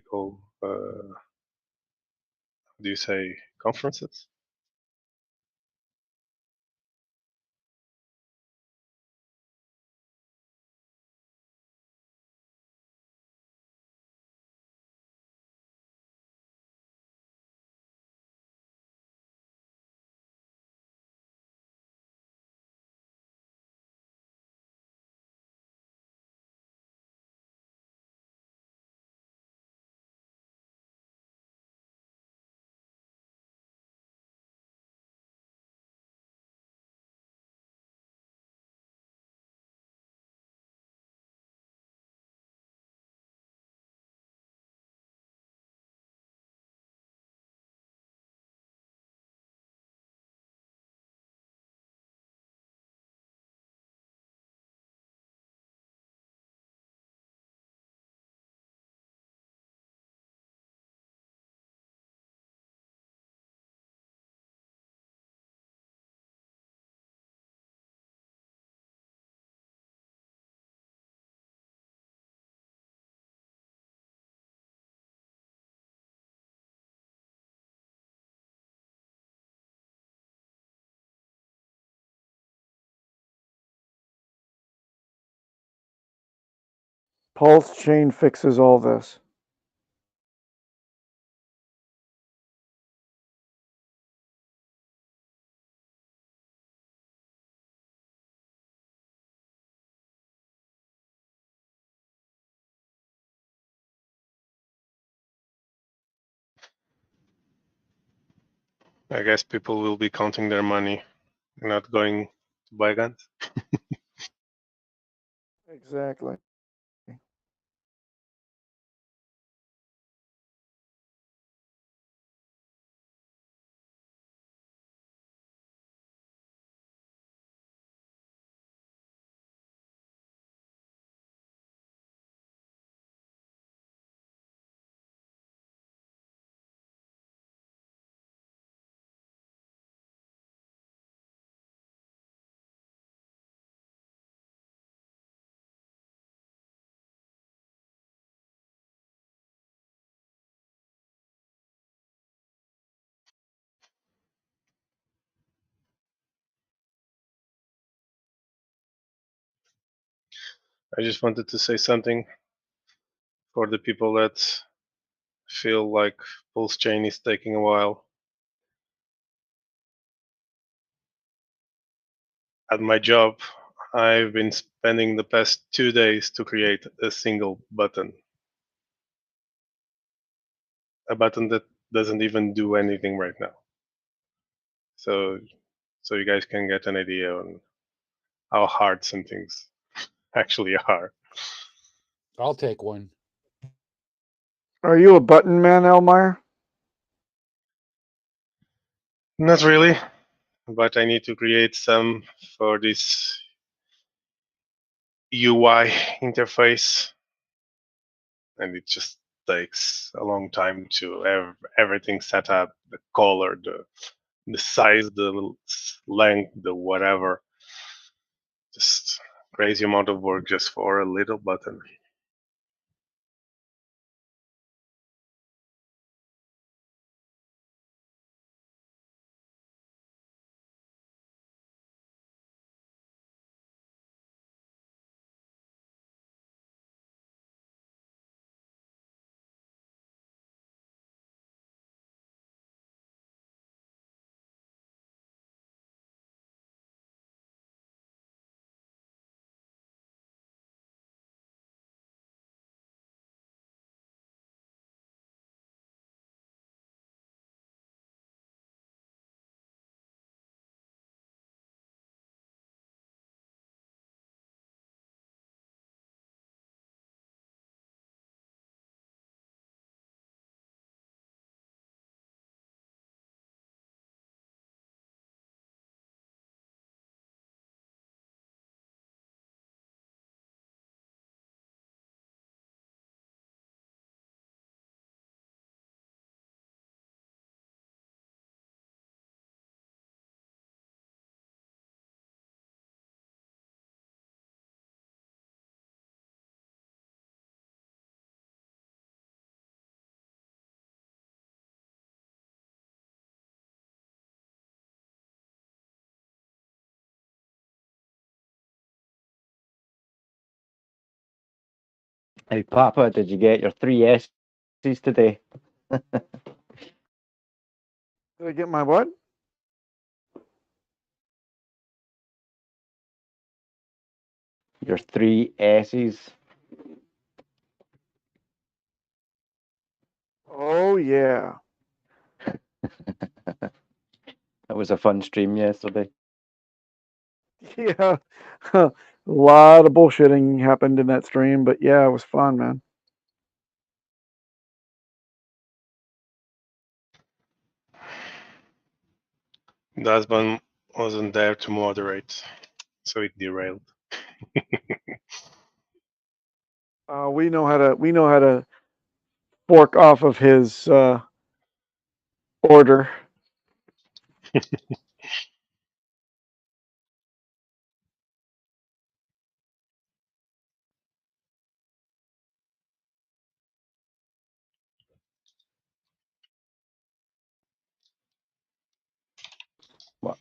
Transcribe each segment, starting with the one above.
call, how do you say, conferences? Pulsechain fixes all this. I guess people will be counting their money, not going to buy guns. Exactly. I just wanted to say something for the people that feel like Pulsechain is taking a while. At my job, I've been spending the past 2 days to create a single button. A button that doesn't even do anything right now. So you guys can get an idea on how hard some things actually are. I'll take one. Are you a button man, Elmire? Not really, but I need to create some for this UI interface, and it just takes a long time to have everything set up, the color, the size, the length, the whatever. Just crazy amount of work just for a little button. Hey, Papa, did you get your 3 S's today? Did I get my what? Your 3 S's. Oh yeah. That was a fun stream yesterday. Yeah. A lot of bullshitting happened in that stream, but yeah, it was fun, man. The husband wasn't there to moderate, so it derailed. We know how to fork off of his order. What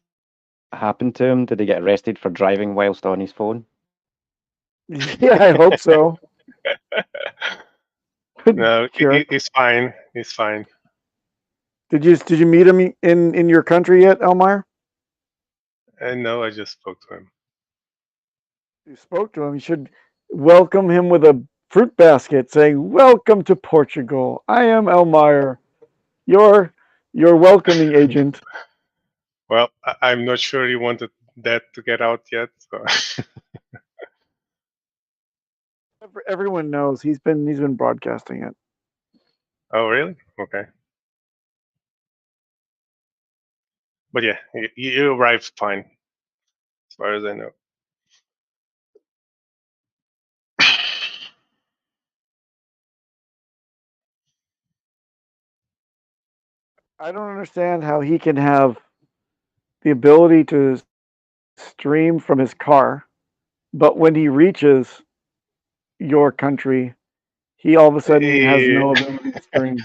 happened to him? Did he get arrested for driving whilst on his phone? Yeah, I hope so. No, Jerk. he's fine. He's fine. Did you meet him in your country yet, Elmire? And no, I just spoke to him. You spoke to him. You should welcome him with a fruit basket, saying, "Welcome to Portugal. I am Elmire, your welcoming agent." Well, I'm not sure he wanted that to get out yet. So. Everyone knows he's been broadcasting it. Oh, really? Okay. But yeah, you arrived fine, as far as I know. I don't understand how he can have the ability to stream from his car, but when he reaches your country, he all of a sudden has Eh, no ability to stream.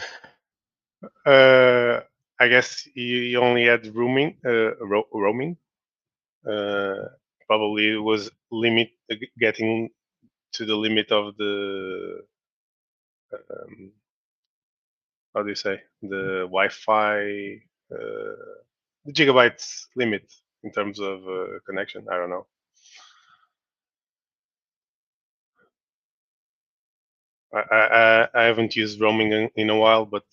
uh, I guess you only had roaming. Uh, Probably it was getting to the limit of the um, how do you say, the Wi-Fi, the gigabytes limit in terms of connection. I don't know. I haven't used roaming in a while, but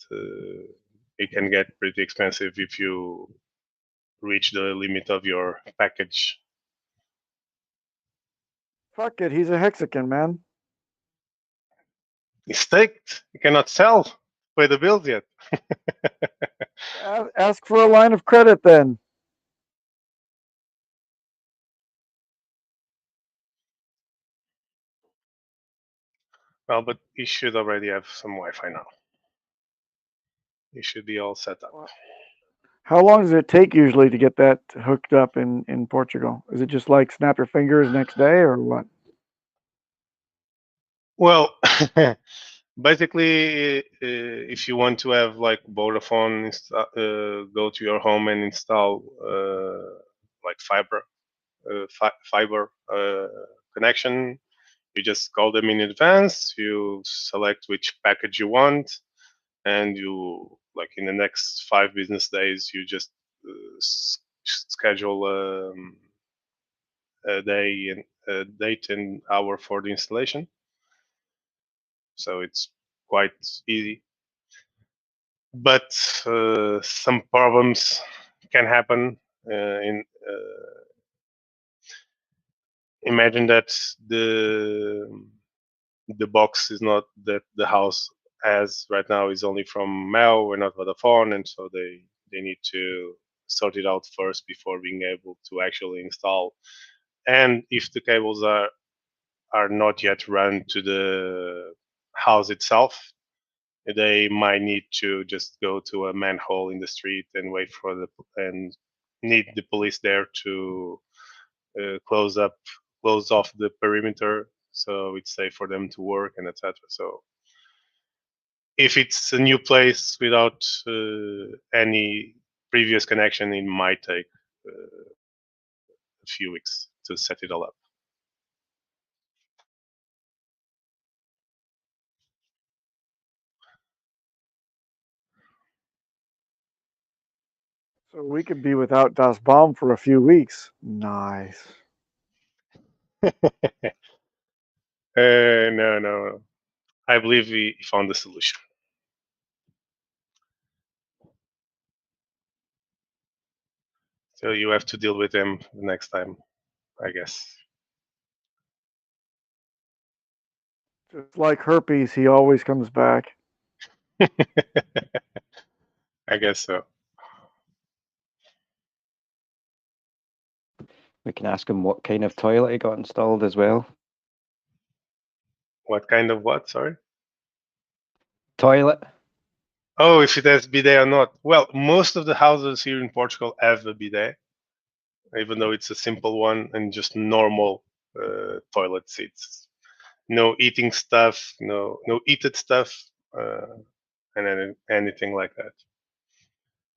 it can get pretty expensive if you reach the limit of your package. Fuck it, he's a Hexican, man. It's staked. You cannot sell. Pay the bills yet. Ask for a line of credit then. Well, but you should already have some Wi-Fi now. You should be all set up. How long does it take usually to get that hooked up in Portugal? Is it just like snap your fingers next day or what? Well, basically, if you want to have like Vodafone, go to your home and install like fiber connection. You just call them in advance. You select which package you want, and you like in the next 5 business days, you just schedule a day and a date and hour for the installation. So it's quite easy. But some problems can happen. In Imagine that the box is not that the house has right now is only from Mel and not Vodafone, and so they need to sort it out first before being able to actually install. And if the cables are not yet run to the house itself, they might need to just go to a manhole in the street and wait for and need the police there to close off the perimeter so it's safe for them to work and etc. So if it's a new place without any previous connection, it might take a few weeks to set it all up. So we could be without Das Bomb for a few weeks. Nice. No. I believe we found the solution. So you have to deal with him the next time, I guess. Just like herpes, he always comes back. I guess so. We can ask him what kind of toilet he got installed as well. What kind of what? Sorry. Toilet. Oh, if it has bidet or not. Well, most of the houses here in Portugal have a bidet, even though it's a simple one and just normal toilet seats. No eating stuff, no eated stuff, and anything like that.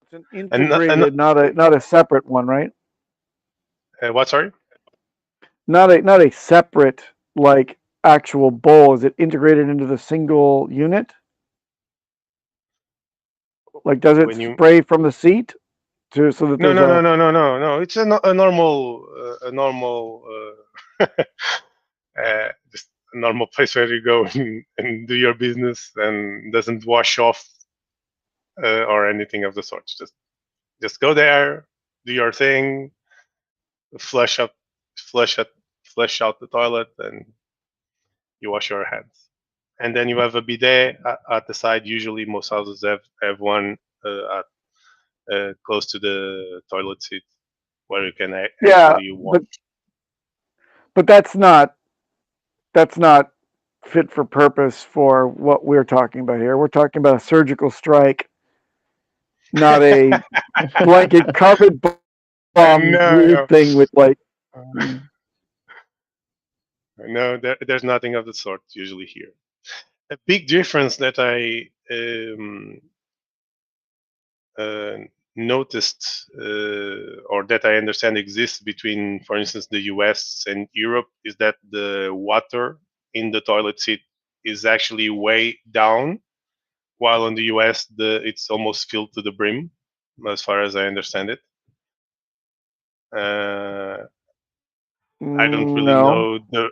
It's an integrated, not a separate one, right? What? Sorry. Not a separate like actual bowl. Is it integrated into the single unit? Like, does it spray from the seat to so that there's no. It's a normal just a normal place where you go and do your business and doesn't wash off or anything of the sort. Just go there, do your thing, flush out the toilet, and you wash your hands. And then you have a bidet at the side. Usually, most houses have one close to the toilet seat where you can actually wash. But that's not fit for purpose for what we're talking about here. We're talking about a surgical strike, not a blanket covered bomb weird thing with like. No, there's nothing of the sort usually here. A big difference that I noticed or that I understand exists between, for instance, the US and Europe is that the water in the toilet seat is actually way down, while in the US it's almost filled to the brim, as far as I understand it. I don't really know the.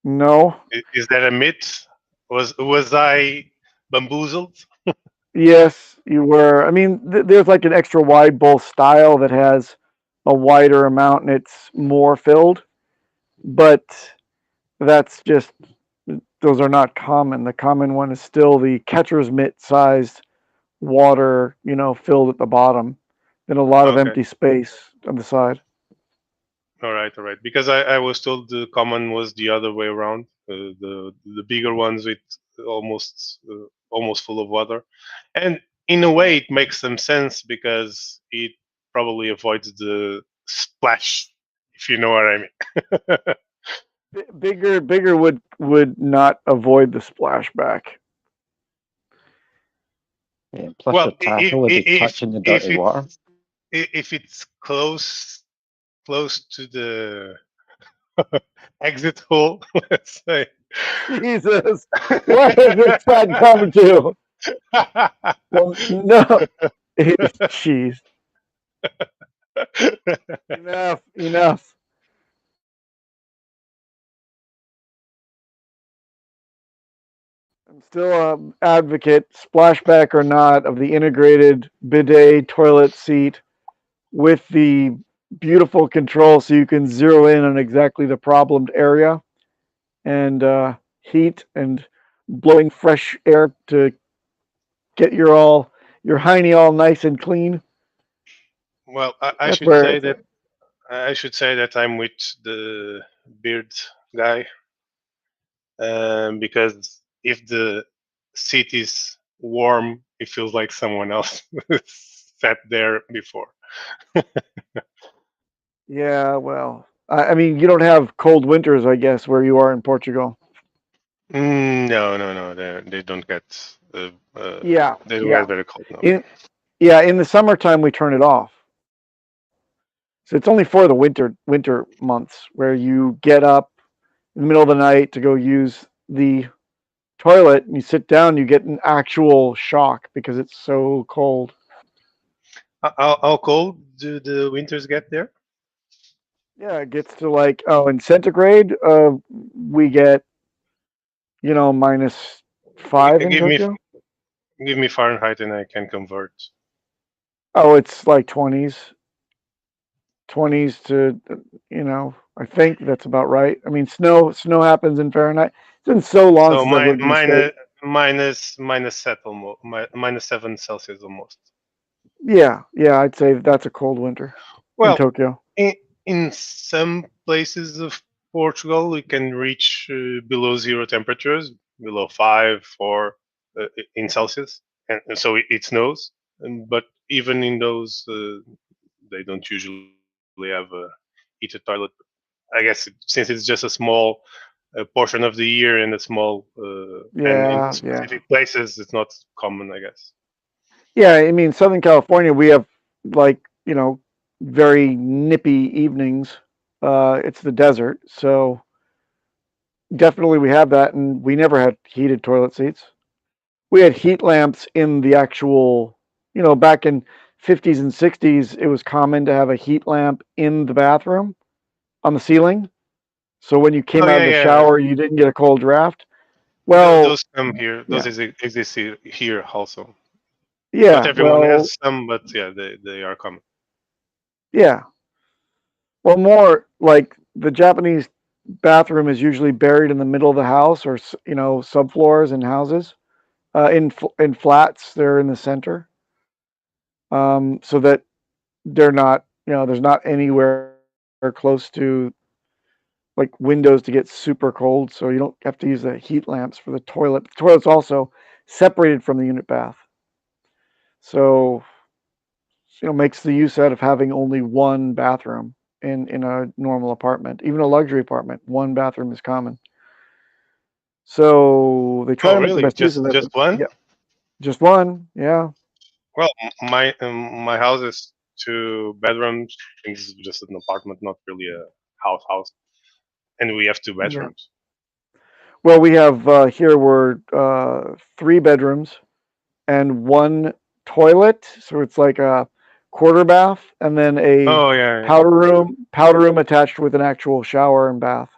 No. Is that a myth? Was I bamboozled? Yes, you were. I mean, there's like an extra wide bowl style that has a wider amount and it's more filled, but that's just, those are not common. The common one is still the catcher's mitt sized water, filled at the bottom, and a lot of empty space on the side. All right. Because I was told the common was the other way around. The bigger ones with almost full of water, and in a way it makes some sense because it probably avoids the splash, if you know what I mean. Bigger would not avoid the splashback. Yeah, plus the tackle would be touching the dirty water. If it's close to the exit hole, let's say. Jesus, what has this fat come to? Well, no, jeez. Enough. I'm still an advocate, splashback or not, of the integrated bidet toilet seat with the beautiful control so you can zero in on exactly the problemed area and heat and blowing fresh air to get your hiney all nice and clean. Well, I should say that I'm with the beard guy, because if the seat is warm, it feels like someone else sat there before. Yeah, well, I mean, you don't have cold winters, I guess, where you are in Portugal. No. They don't get. They don't get very cold. No. In the summertime we turn it off. So it's only for the winter months where you get up in the middle of the night to go use the toilet and you sit down, you get an actual shock because it's so cold. How cold do the winters get there? Yeah, it gets to like, in centigrade, we get, -5 in Give me Tokyo. Fahrenheit and I can convert. Oh, it's like 20s to, I think that's about right. I mean, snow happens in Fahrenheit. It's been so long So since I've lived in the States. -7 Celsius almost. Yeah, I'd say that's a cold winter in Well, Tokyo. in some places of Portugal, we can reach below zero temperatures, below 5, 4 in Celsius, and so it snows. But even in those, they don't usually have a heated toilet. I guess since it's just a small portion of the year and a small and in Yeah. specific places, it's not common, I guess. Yeah, I mean, Southern California, we have like, very nippy evenings. It's the desert, so definitely we have that, and we never had heated toilet seats. We had heat lamps in the actual, back in 50s and 60s, it was common to have a heat lamp in the bathroom on the ceiling. So when you Oh came out yeah, of the yeah. shower, you didn't get a cold draft. Well, Those come here. Those yeah, exist here also. Not yeah, everyone well, has some, but yeah, they are common. yeah. Well, more like the Japanese bathroom is usually buried in the middle of the house, or subfloors in houses. In flats, they're in the center, so that they're not, there's not anywhere close to like windows to get super cold, so you don't have to use the heat lamps for the toilet. The toilet's also separated from the unit bath, so makes the use out of having only one bathroom in a normal apartment, even a luxury apartment. One bathroom is common, so they try Oh to make the really? best use of that. Just But one? yeah, just one. Yeah, Well, my house is 2 bedrooms. I think this is just an apartment, not really a house, and we have two yeah. bedrooms. Well, we have here we're 3 bedrooms and one toilet, so it's like a quarter bath, and then a Oh yeah, powder room attached with an actual shower and bath.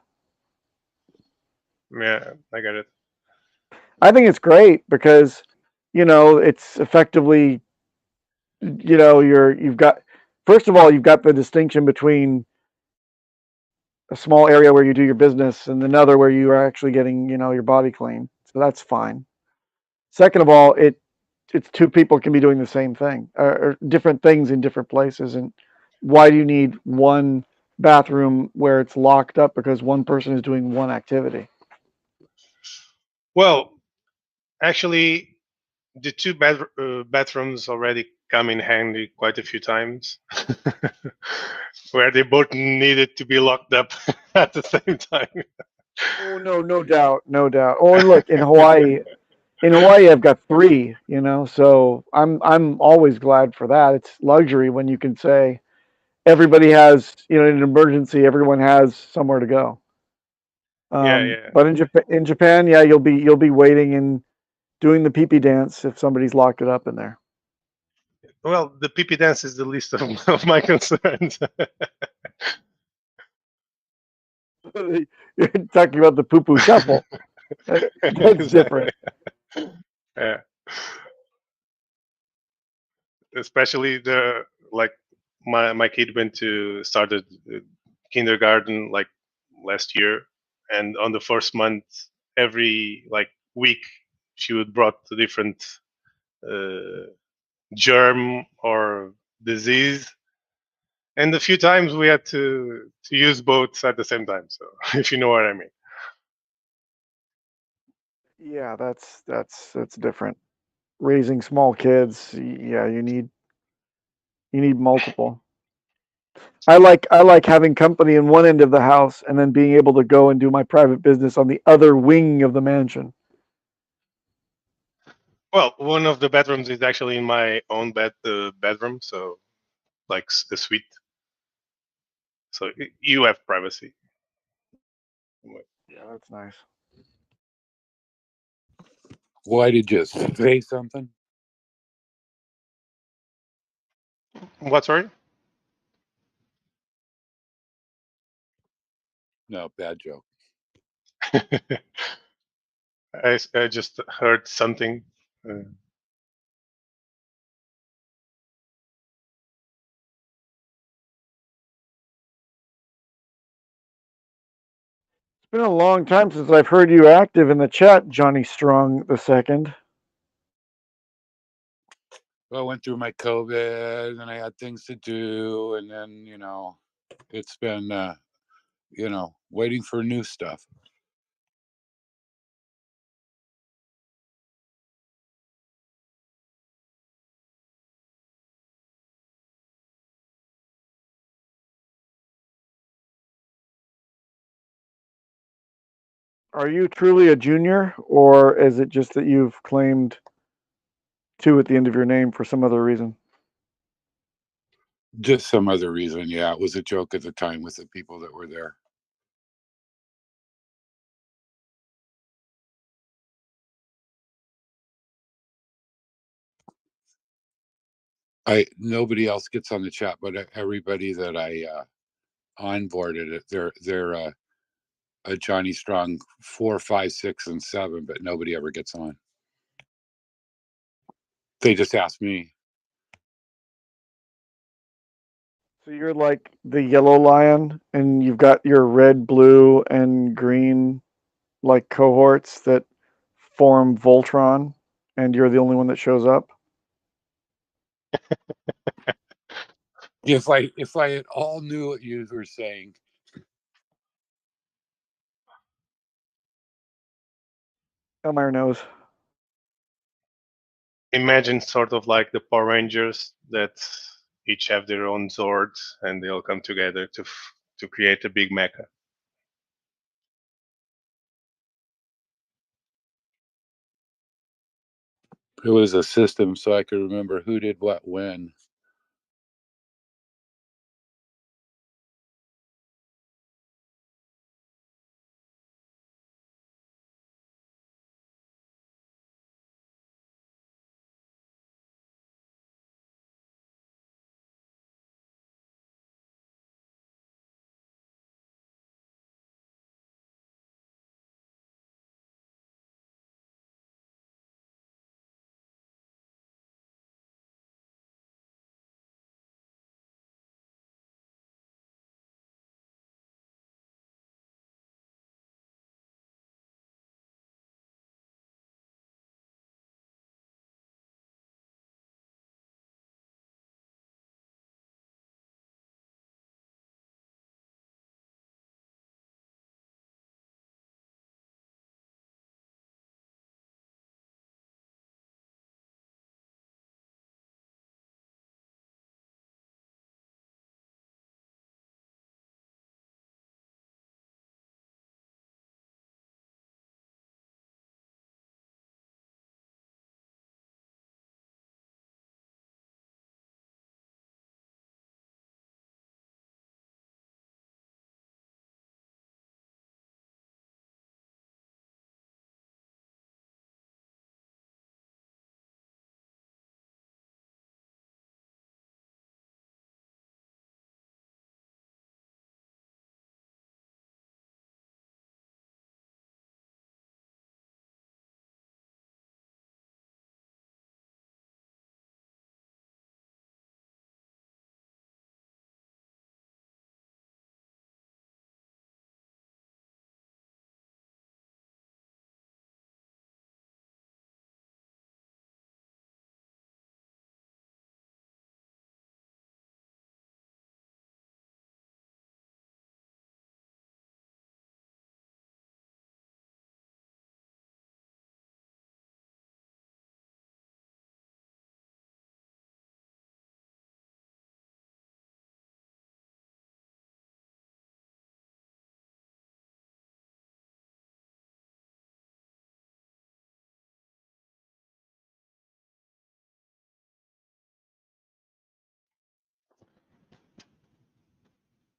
yeah, I get it. I think it's great because it's effectively, you've got, first of all, you've got the distinction between a small area where you do your business and another where you are actually getting your body clean, so that's fine. Second of all, it's 2 people can be doing the same thing, or different things in different places. And why do you need one bathroom where it's locked up because one person is doing one activity? Well, actually, the bathrooms already come in handy quite a few times, where they both needed to be locked up at the same time. Oh no, no doubt, no doubt. Oh, and look, in Hawaii, I've got 3. So I'm always glad for that. It's luxury when you can say everybody has, in an emergency, everyone has somewhere to go. Yeah, yeah. But in Japan, yeah, you'll be waiting and doing the pee-pee dance if somebody's locked it up in there. Well, the pee dance is the least of my concerns. You're talking about the poo-poo shuffle. That's Exactly. different. Yeah. Especially the like my kid went to started kindergarten like last year, and on the first month, every like week, she would brought a different uh, germ or disease, and a few times we had to use both at the same time. So if you know what I mean. Yeah, that's different. Raising small kids, yeah, you need multiple. I like having company in one end of the house and then being able to go and do my private business on the other wing of the mansion. Well, one of the bedrooms is actually in my own bedroom, so like a suite. So you have privacy. Yeah, that's nice. Why did you say something? What, sorry? No, bad joke. I just heard something. It's been a long time since I've heard you active in the chat, Johnny Strong II. Well, I went through my COVID and I had things to do. And then, it's been, waiting for new stuff. Are you truly a junior, or is it just that you've claimed 2 at the end of your name for some other reason? Just some other reason. Yeah, it was a joke at the time with the people that were there. Nobody else gets on the chat, but everybody that I onboarded, they're a Johnny Strong 4, 5, 6, and 7, but nobody ever gets on. They just ask me. So you're like the yellow lion, and you've got your red, blue, and green like cohorts that form Voltron, and you're the only one that shows up. If I had all knew what you were saying. Elmire knows. Imagine sort of like the Power Rangers that each have their own Zords, and they all come together to create a big mecha. It was a system so I could remember who did what when.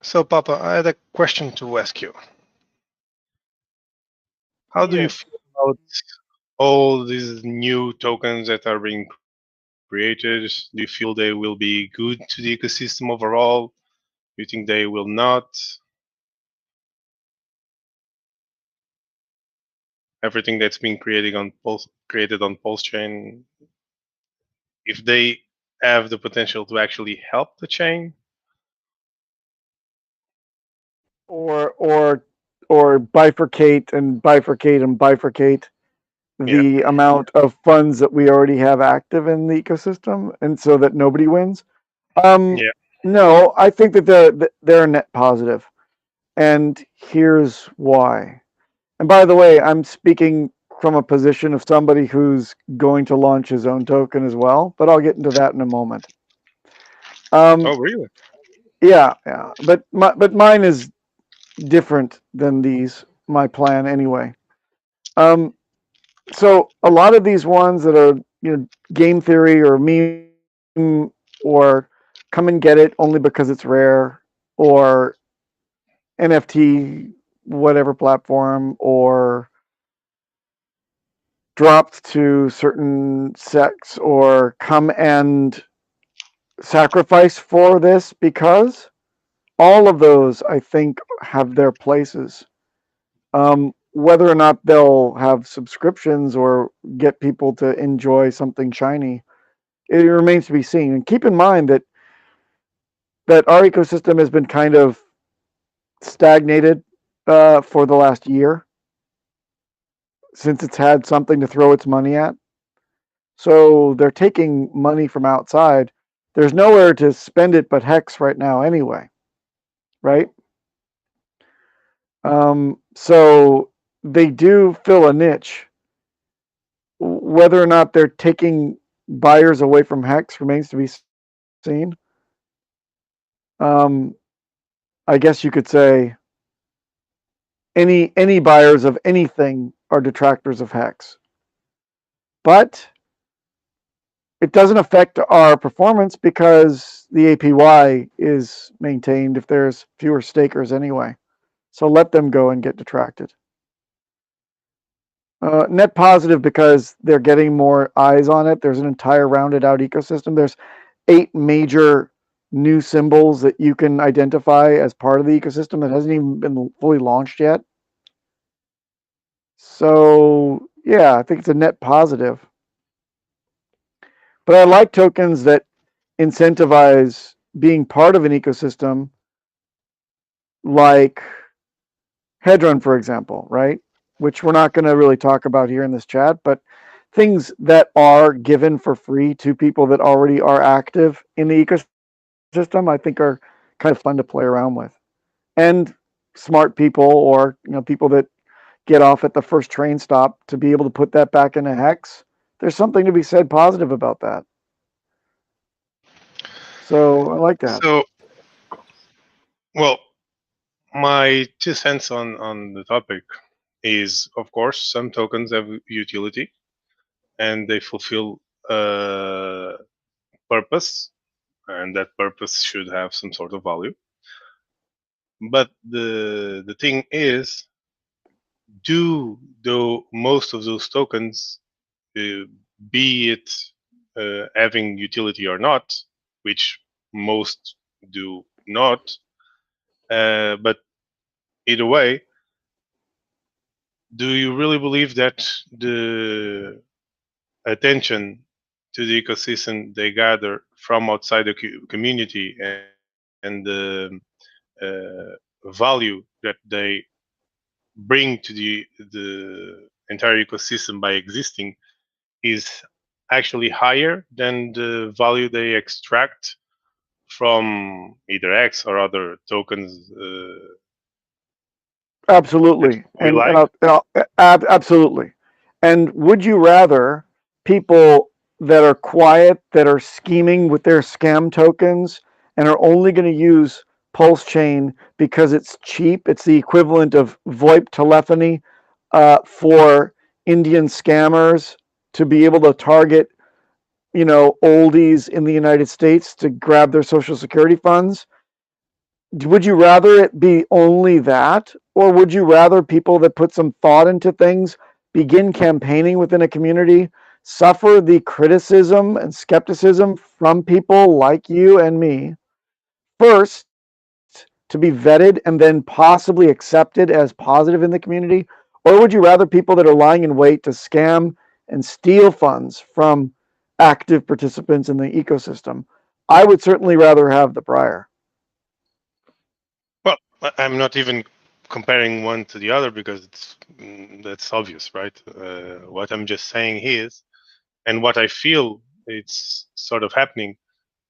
So, Papa, I had a question to ask you. How do you Yes. feel about all these new tokens that are being created? Do you feel they will be good to the ecosystem overall? Do you think they will not? Everything that's been created on Pulsechain, if they have the potential to actually help the chain? Or bifurcate and bifurcate and bifurcate Yeah. the amount of funds that we already have active in the ecosystem, and so that nobody wins. Yeah. No, I think that they're a net positive, and here's why. And by the way, I'm speaking from a position of somebody who's going to launch his own token as well, but I'll get into that in a moment. Oh, really? Yeah, but mine is different than these. My plan, anyway. So a lot of these ones that are game theory or meme or come and get it only because it's rare, or NFT whatever platform, or dropped to certain sects, or come and sacrifice for this, because all of those I think have their places. Whether or not they'll have subscriptions or get people to enjoy something shiny, it remains to be seen. And keep in mind that our ecosystem has been kind of stagnated for the last year, since it's had something to throw its money at. So they're taking money from outside. There's nowhere to spend it but Hex right now anyway, right? So they do fill a niche. Whether or not they're taking buyers away from Hex remains to be seen. I guess you could say any buyers of anything are detractors of Hex, but it doesn't affect our performance because the APY is maintained if there's fewer stakers anyway. So let them go and get detracted. Net positive because they're getting more eyes on it. There's an entire rounded out ecosystem. There's 8 major new symbols that you can identify as part of the ecosystem that hasn't even been fully launched yet. So yeah, I think it's a net positive. But I like tokens that incentivize being part of an ecosystem, like Hedron, for example, right? Which we're not going to really talk about here in this chat, but things that are given for free to people that already are active in the ecosystem, I think are kind of fun to play around with. And smart people, or people that get off at the first train stop, to be able to put that back into Hex, there's something to be said positive about that. So I like that. So, well, my 2 cents on the topic is, of course, some tokens have utility and they fulfill a purpose, and that purpose should have some sort of value. But the thing is, though most of those tokens, be it having utility or not, which most do not, but either way, do you really believe that the attention to the ecosystem they gather from outside the community and the value that they bring to the entire ecosystem by existing is actually higher than the value they extract from either X or other tokens Absolutely, we and like? absolutely. And would you rather people that are quiet, that are scheming with their scam tokens, and are only going to use Pulse Chain because it's cheap? It's the equivalent of VoIP telephony for Indian scammers to be able to target, oldies in the United States to grab their Social Security funds. Would you rather it be only that, or would you rather people that put some thought into things begin campaigning within a community suffer the criticism and skepticism from people like you and me first to be vetted and then possibly accepted as positive in the community? Or would you rather people that are lying in wait to scam and steal funds from active participants in the ecosystem? I would certainly rather have the prior. Well, I'm not even comparing one to the other because that's obvious, right? What I'm just saying is, and what I feel it's sort of happening.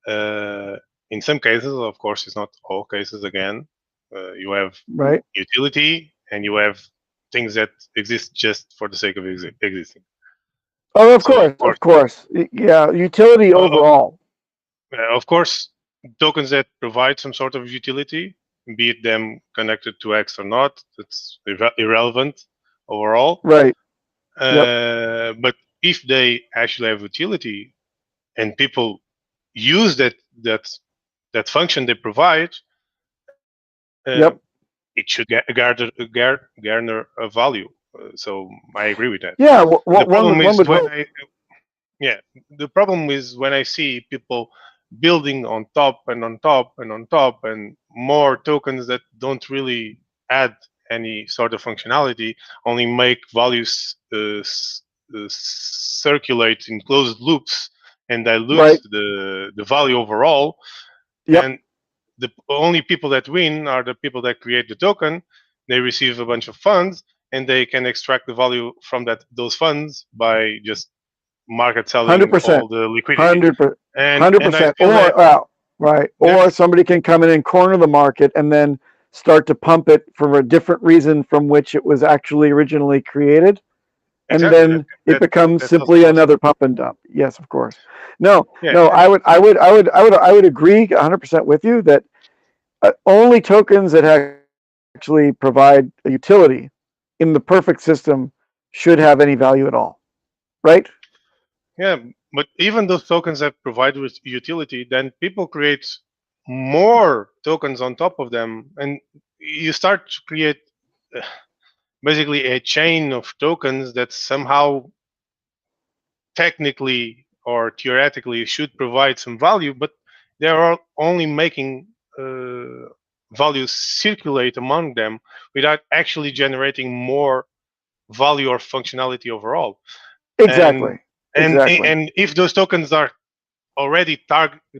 In some cases, of course, it's not all cases. Again, you have Right? utility and you have things that exist just for the sake of existing. Oh, of So, course. Yeah, utility overall. of course, tokens that provide some sort of utility, be it them connected to X or not, that's irrelevant overall. Right. Yep. But if they actually have utility and people use that function they provide, Yep. it should garner a value. So I agree with that. Yeah. The problem One is would when hope. the problem is when I see people building on top and on top and on top and more tokens that don't really add any sort of functionality, only make values circulate in closed loops and dilute Right. the value overall. Yep. And the only people that win are the people that create the token. They receive a bunch of funds and they can extract the value from those funds by just market selling 100%. all the liquidity. 100%. I feel that Right. Or somebody can come in and corner the market and then start to pump it for a different reason from which it was actually originally created. And exactly then it becomes that's simply another pump and dump. Yes, of course. No, yeah, no, I would agree 100% with you that only tokens that actually provide a utility in the perfect system should have any value at all. Right? yeah. But even those tokens that provide with utility, then people create more tokens on top of them, and you start to create basically a chain of tokens that somehow technically or theoretically should provide some value, but they are only making values circulate among them without actually generating more value or functionality overall. Exactly. And if those tokens are already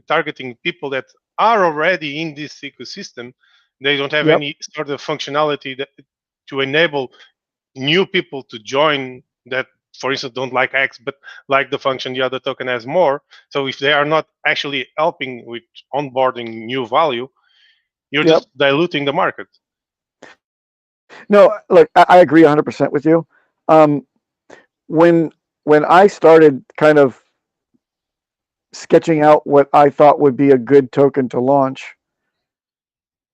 targeting people that are already in this ecosystem, they don't have any sort of functionality to enable new people to join that, for instance, don't like X but like the function the other token has more. So if they are not actually helping with onboarding new value, you're just diluting the market. No, look, I agree 100% with you. When I started kind of sketching out what I thought would be a good token to launch,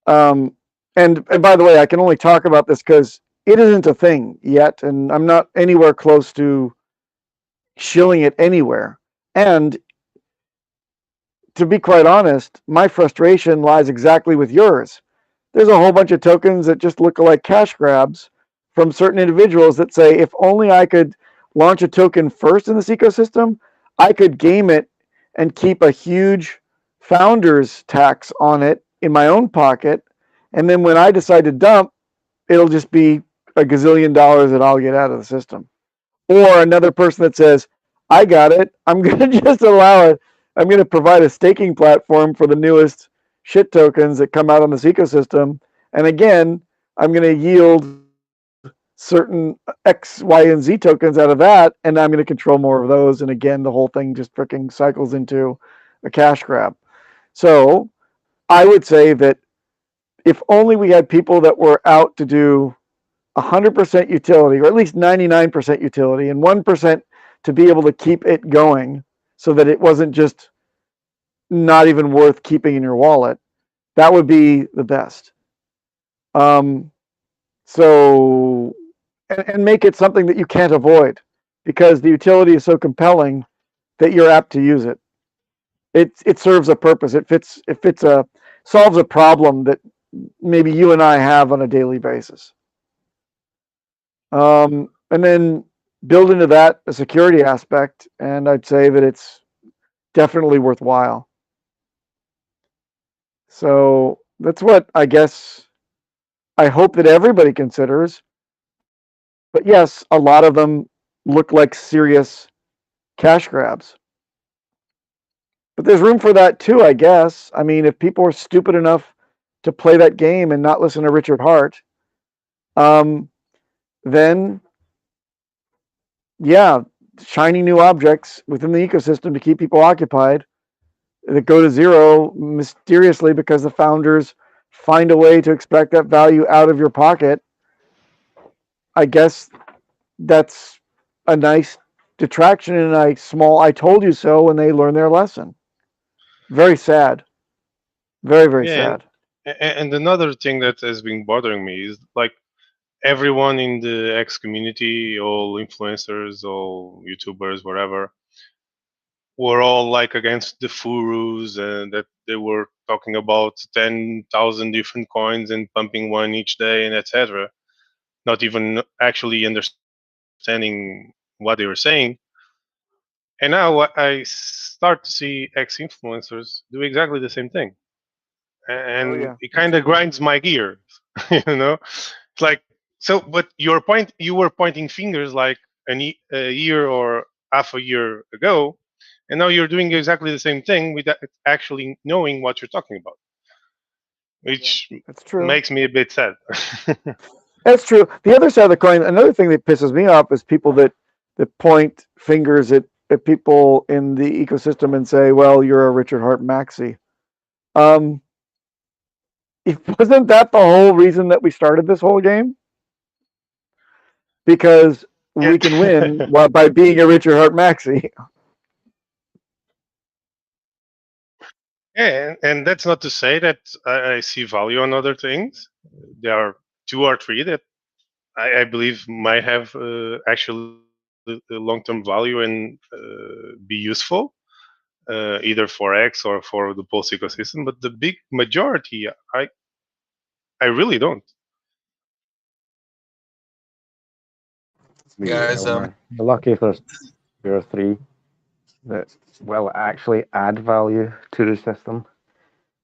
and by the way, I can only talk about this because it isn't a thing yet, and I'm not anywhere close to shilling it anywhere. And to be quite honest, my frustration lies exactly with yours. There's a whole bunch of tokens that just look like cash grabs from certain individuals that say, if only I could launch a token first in this ecosystem, I could game it and keep a huge founder's tax on it in my own pocket. And then when I decide to dump, it'll just be a gazillion dollars that I'll get out of the system. Or another person that says, I got it. I'm going to just allow it. I'm going to provide a staking platform for the newest shit tokens that come out on this ecosystem. And again, I'm going to yield certain X, Y, and Z tokens out of that. And I'm going to control more of those. And again, the whole thing just freaking cycles into a cash grab. So I would say that if only we had people that were out to do 100% utility, or at least 99% utility, and 1% to be able to keep it going so that it wasn't just not even worth keeping in your wallet, that would be the best. So, and make it something that you can't avoid because the utility is so compelling that you're apt to use it. It serves a purpose. It solves a problem that maybe you and I have on a daily basis. And then build into that a security aspect, and I'd say that it's definitely worthwhile. So that's what I guess I hope that everybody considers. But yes, a lot of them look like serious cash grabs. But there's room for that too, I guess. I mean, if people are stupid enough to play that game and not listen to Richard Hart, then yeah, shiny new objects within the ecosystem to keep people occupied that go to zero mysteriously because the founders find a way to extract that value out of your pocket. I guess that's a nice detraction and a small I told you so when they learn their lesson. Very sad. Very, very Yeah, sad. and another thing that has been bothering me is like everyone in the X community, all influencers, all YouTubers, whatever, were all like against the furus and that they were talking about 10,000 different coins and pumping one each day and etc. Not even actually understanding what they were saying. And now I start to see ex influencers do exactly the same thing. Oh And yeah. it kind of grinds my gears, you know? It's like, so, but you were pointing fingers like a year or half a year ago, and now you're doing exactly the same thing without actually knowing what you're talking about, Yeah. which That's true. makes me a bit sad. That's true. The other side of the coin, another thing that pisses me off is people that point fingers at people in the ecosystem and say, "Well, you're a Richard Hart maxi." Um, wasn't that the whole reason that we started this whole game? Because Yeah. we can win by being a Richard Hart maxi. Yeah, and that's not to say that I see value on other things. There are two or three that I believe might have actually long-term value and be useful, either for X or for the Pulse ecosystem. But the big majority, I really don't. Guys, You're lucky if there's two or three that will actually add value to the system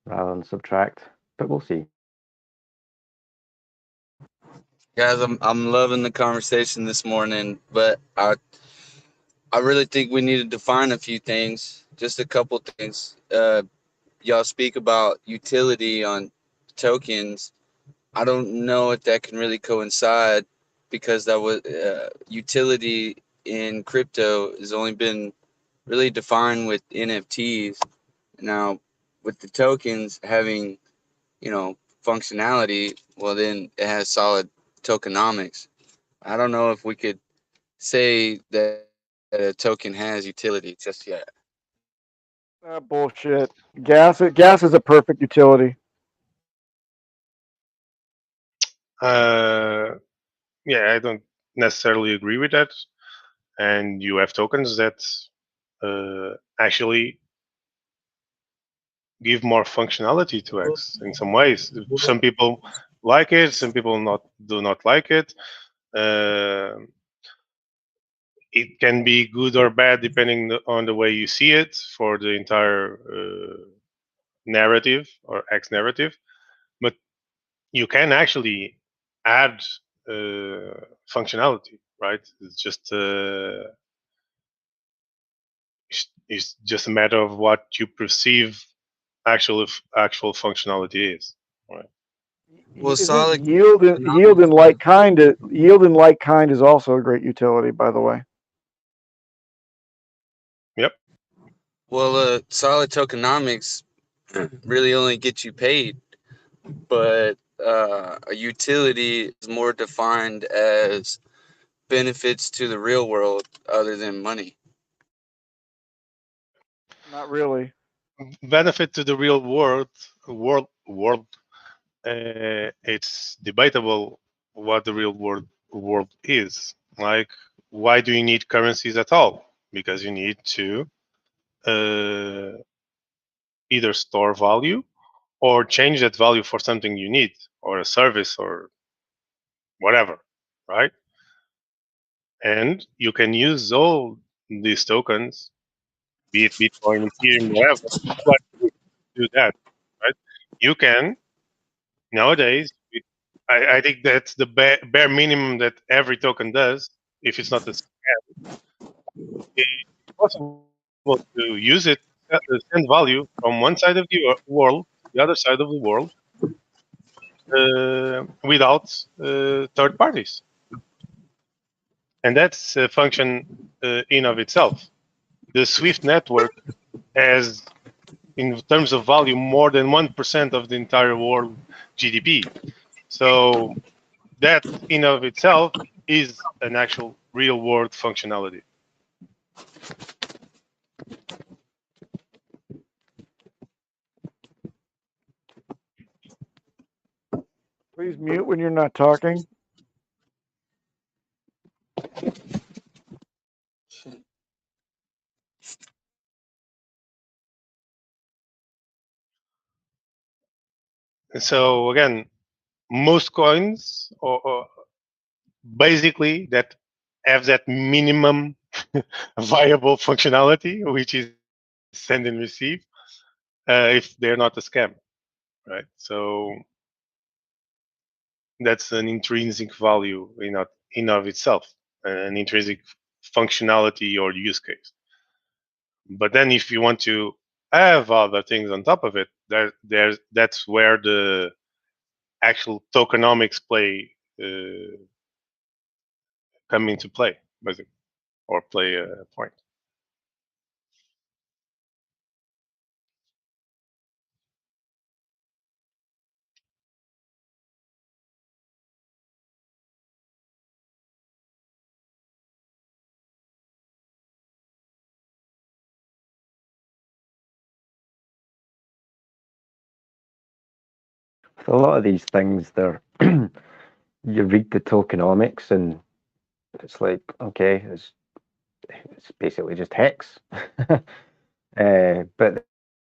rather than subtract. But we'll see. I'm loving the conversation this morning, but I really think we need to define a few things, just a couple things. Y'all speak about utility on tokens. I don't know if that can really coincide because that was utility in crypto has only been really defined with NFTs. Now, with the tokens having, functionality, well, then it has solid tokenomics. I don't know if we could say that a token has utility just yet. Bullshit. Gas is a perfect utility. Uh, yeah, I don't necessarily agree with that. And you have tokens that actually give more functionality to X in some ways. Some people like it, some people not do not like it. Uh, it can be good or bad depending on the way you see it for the entire narrative or X narrative. But you can actually add functionality, right? It's just it's just a matter of what you perceive actual functionality is. Right? Well, Isn't solid. yield and like kind is also a great utility, by the way. Yep. Well, solid tokenomics really only gets you paid, but a utility is more defined as benefits to the real world other than money. Not really. Benefit to the real world. It's debatable what the real world is. Like, why do you need currencies at all? Because you need to uh, either store value or change that value for something you need or a service or whatever, right? And you can use all these tokens, be it Bitcoin, Ethereum, whatever, to actually do that, right? You can nowadays. I think that's the bare minimum that every token does. If it's not a scam, it's possible to use it, send value from one side of the world to the other side of the world without third parties, and that's a function in of itself. The SWIFT network has, in terms of value, more than 1% of the entire world GDP. So that in of itself is an actual real world functionality. Please mute when you're not talking. So again, most coins or basically that have that minimum viable functionality, which is send and receive, if they're not a scam, right? So that's an intrinsic value in of itself, an intrinsic functionality or use case. But then if you want to have other things on top of it, that's where the actual tokenomics play come into play, basically, or play a point. So a lot of these things, they're you read the tokenomics and it's like, okay, it's basically just hex. But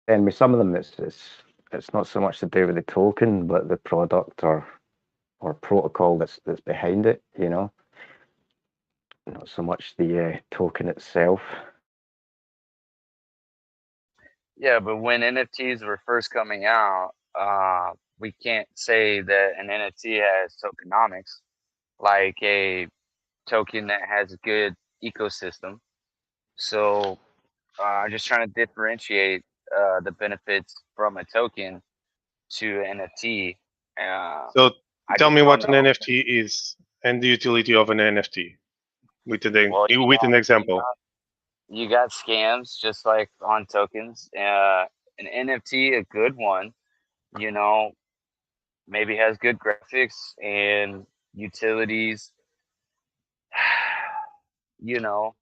then with some of them, it's not so much to do with the token, but the product or protocol that's behind it. You know, not so much the token itself. Yeah, but when NFTs were first coming out, we can't say that an NFT has tokenomics like a token that has a good ecosystem. So I'm just trying to differentiate the benefits from a token to NFT. So I tell just me don't what an know. NFT is and the utility of an NFT Well, with an example. you got scams just like on tokens. An NFT, a good one, you know, maybe has good graphics and utilities. You know,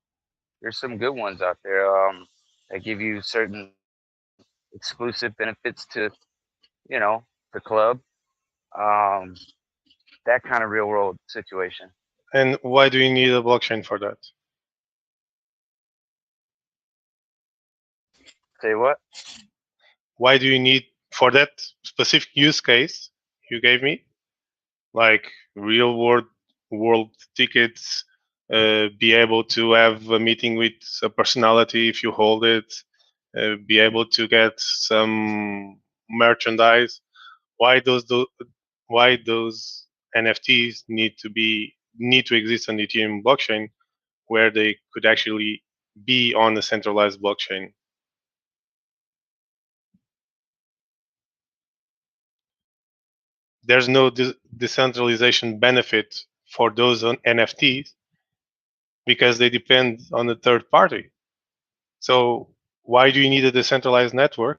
there's some good ones out there that give you certain exclusive benefits to, you know, the club. Um, that kind of real world situation. And why do you need a blockchain for that? Say what? Why do you need for that specific use case you gave me, like real world tickets, be able to have a meeting with a personality if you hold it, be able to get some merchandise? Why why those NFTs need to exist on the Ethereum blockchain where they could actually be on a centralized blockchain? There's no decentralization benefit for those on NFTs because they depend on a third party. So why do you need a decentralized network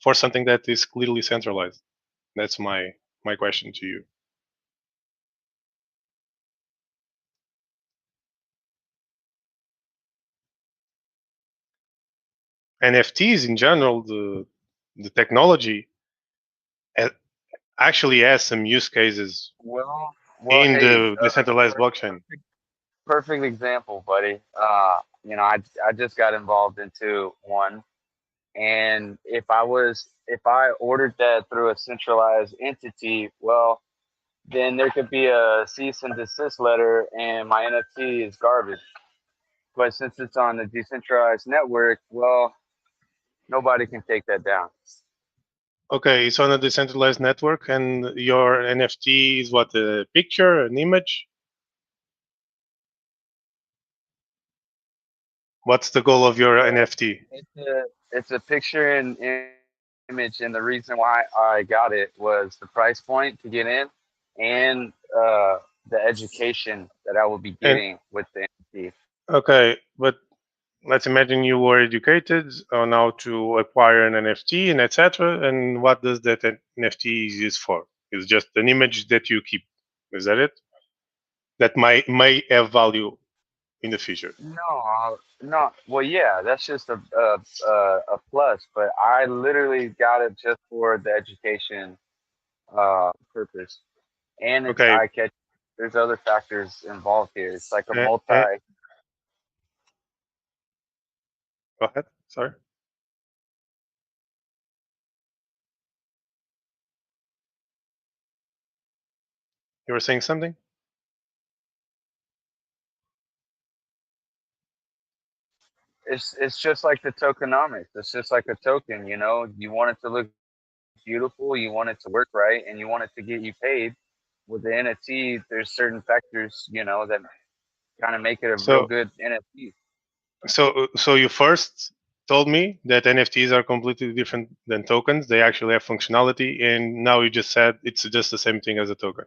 for something that is clearly centralized? That's my question to you. NFTs in general, the technology actually has some use cases Well, in hey, the decentralized blockchain. perfect example, buddy. You know, I just got involved into one, and if I ordered that through a centralized entity, well, then there could be a cease and desist letter and my NFT is garbage. But since it's on a decentralized network, well, nobody can take that down. Okay, it's on a decentralized network, and your NFT is what, a picture, an image? What's the goal of your NFT? It's a picture and image, and the reason why I got it was the price point to get in, and the education that I will be And getting with the NFT. okay, but let's imagine you were educated on how to acquire an NFT and etc. And what does that NFT is used for? It's just an image that you keep. Is that it? That may have value in the future. No. Well, yeah, that's just a plus. But I literally got it just for the education purpose, and it's Okay, eye catching. There's other factors involved here. It's like a uh, uh, multi. go ahead. Sorry, you were saying something. It's just like the tokenomics. It's just like a token. You want it to look beautiful, you want it to work right, and you want it to get you paid. With the NFT, there's certain factors, that kind of make it a real So, good NFT. so you first told me that NFTs are completely different than tokens. They actually have functionality, and now you just said it's just the same thing as a token.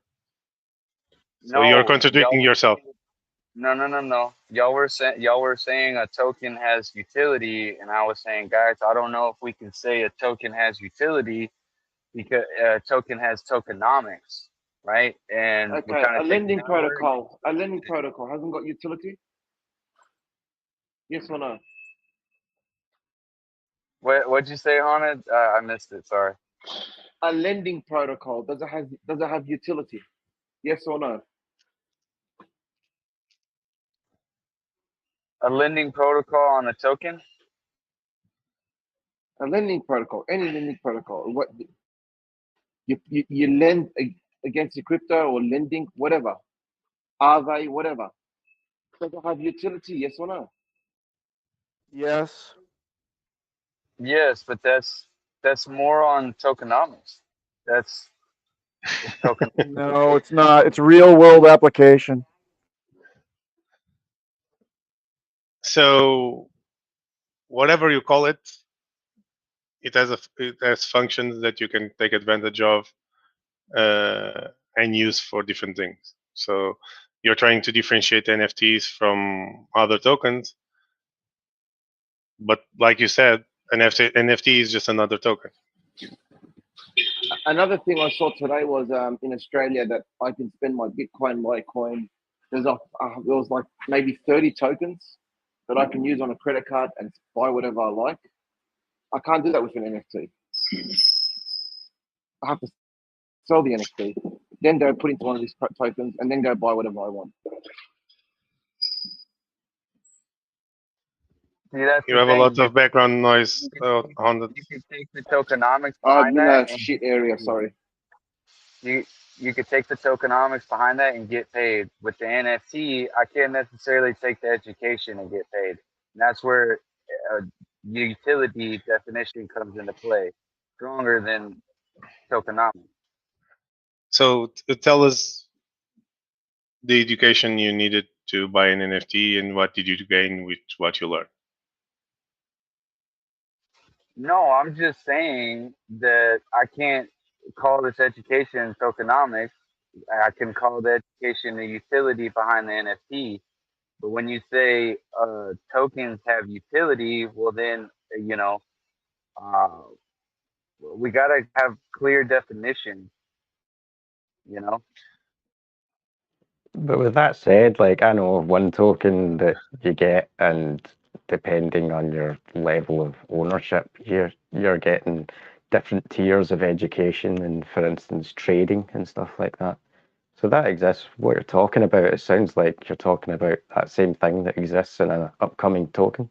So you're No, contradicting yourself. no. Y'all were saying a token has utility, and I was saying, guys, I don't know if we can say a token has utility because a token has tokenomics, right? And we're Okay, kind a of taking lending that word. protocol. A lending protocol hasn't got utility. Yes or no? What'd you say, Hana? I missed it. Sorry. A lending protocol does it have utility? Yes or no? A lending protocol on a token? A lending protocol, any lending protocol. What you lend against the crypto or lending, whatever. Are they whatever? Does it have utility? Yes or no? Yes. Yes, but that's more on tokenomics. That's it's token. No, it's not. It's real world application. So whatever you call it, it has functions that you can take advantage of and use for different things. So you're trying to differentiate NFTs from other tokens, but like you said, NFT is just another token. Another thing I saw today was in Australia that I can spend my Bitcoin, Litecoin. There was like maybe 30 tokens that I can use on a credit card and buy whatever I like. I can't do that with an NFT. I have to sell the NFT, then go put into one of these tokens, and then go buy whatever I want. See, that's You the have a thing. lot of background noise You could on the. you could take the tokenomics I'm behind in that a and shit area. Sorry. you could take the tokenomics behind that and get paid. With the NFT, I can't necessarily take the education and get paid. And that's where utility definition comes into play, stronger than tokenomics. So tell us the education you needed to buy an NFT and what did you gain with what you learned. No, I'm just saying that I can't call this education tokenomics. I can call the education the utility behind the NFT. But when you say tokens have utility, well then uh, we gotta have clear definition. You know, But with that said, like I know of one token that you get, and depending on your level of ownership, you're getting different tiers of education and, for instance, trading and stuff like that. So that exists. What you're talking about, it sounds like you're talking about that same thing that exists in an upcoming token.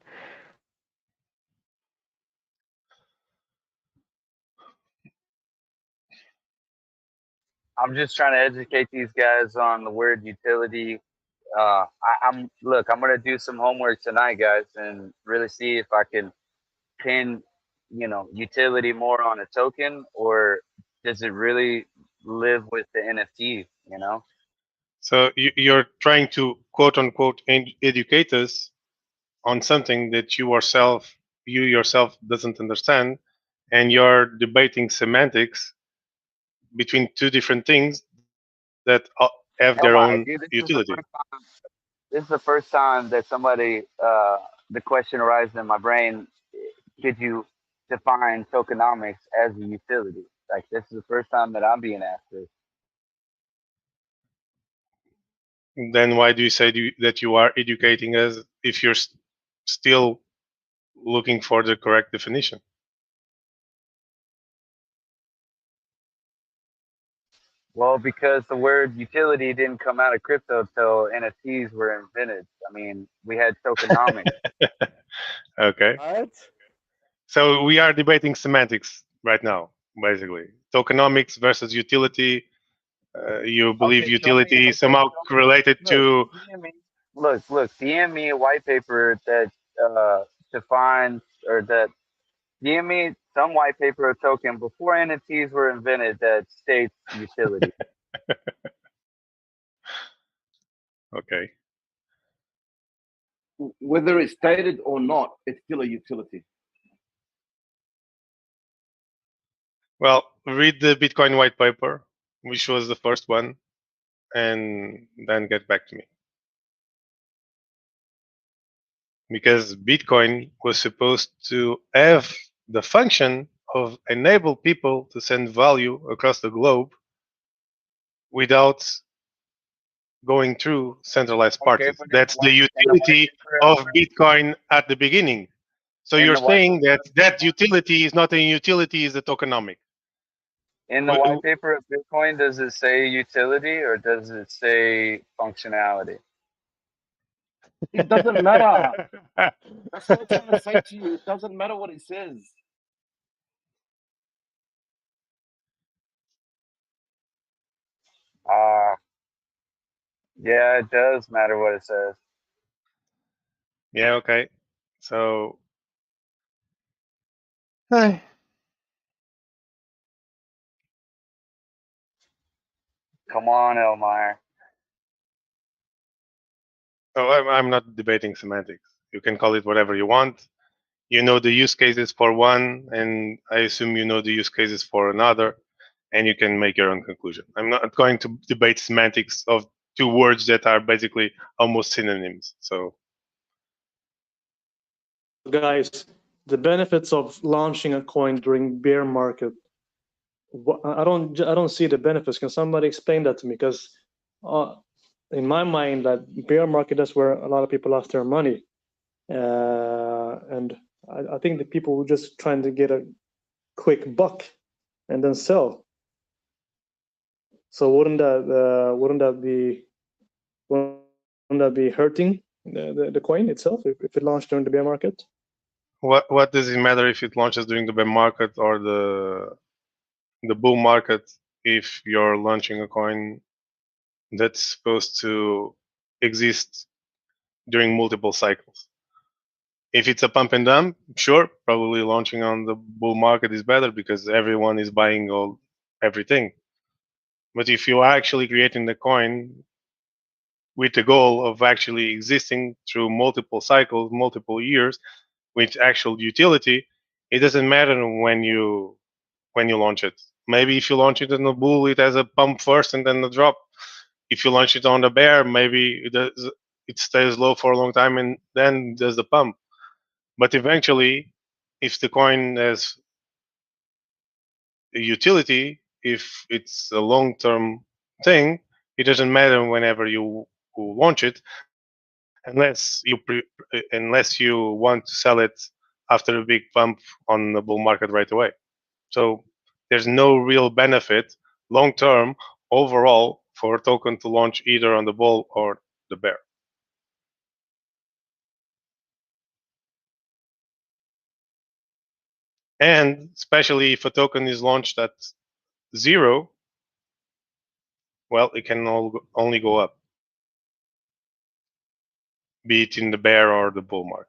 I'm just trying to educate these guys on the word utility. I'm gonna do some homework tonight, guys, and really see if I can pin, utility more on a token, or does it really live with the NFT? So you're trying to quote unquote educate us on something that you yourself doesn't understand, and you're debating semantics between two different things that have their Elmar, own dude, utility. this is the first time that somebody, the question arises in my brain: could you define tokenomics as a utility? Like, this is the first time that I'm being asked this. Then why do you say that you are educating us if you're still looking for the correct definition? Well, because the word utility didn't come out of crypto till NFTs were invented. I mean, we had tokenomics. Okay. What? So we are debating semantics right now, basically. Tokenomics versus utility. You believe Okay, show me. utility is Okay, somehow show me. related Look, to. DM me. Look. DM me a white paper that defines, or that DM me some white paper or token before NFTs were invented that states utility. Okay. Whether it's stated or not, it's still a utility. Well, read the Bitcoin white paper, which was the first one, and then get back to me. Because Bitcoin was supposed to have the function of enable people to send value across the globe without going through centralized Okay, parties. That's the in the white utility paper, of Bitcoin at the beginning. So in you're the white saying that that utility is not a utility, is a tokenomic. in the white paper of Bitcoin, does it say utility or does it say functionality? It doesn't matter. That's what I'm trying to say to you. It doesn't matter what it says. Yeah, it does matter what it says. Yeah, okay. So Hey. Come on, Elmire. Oh, I'm not debating semantics. You can call it whatever you want. You know the use cases for one, and I assume you know the use cases for another, and you can make your own conclusion. I'm not going to debate semantics of two words that are basically almost synonyms. So, guys, the benefits of launching a coin during bear market. I don't see the benefits. Can somebody explain that to me? Because in my mind, that bear market, is where a lot of people lost their money, and I think the people were just trying to get a quick buck and then sell. So wouldn't that be hurting the coin itself if it launched during the bear market? what does it matter if it launches during the bear market or the bull market if you're launching a coin that's supposed to exist during multiple cycles? If it's a pump and dump, sure, probably launching on the bull market is better because everyone is buying everything. But if you are actually creating the coin with the goal of actually existing through multiple cycles, multiple years, with actual utility, it doesn't matter when you launch it. Maybe if you launch it in the bull, it has a pump first and then a drop. If you launch it on the bear, maybe it stays low for a long time and then there's the pump. But eventually, if the coin has a utility, if it's a long-term thing, it doesn't matter whenever you launch it, unless you want to sell it after a big pump on the bull market right away. So there's no real benefit long-term overall for a token to launch either on the bull or the bear. And especially if a token is launched at zero, well, it can only go up, be it in the bear or the bull market.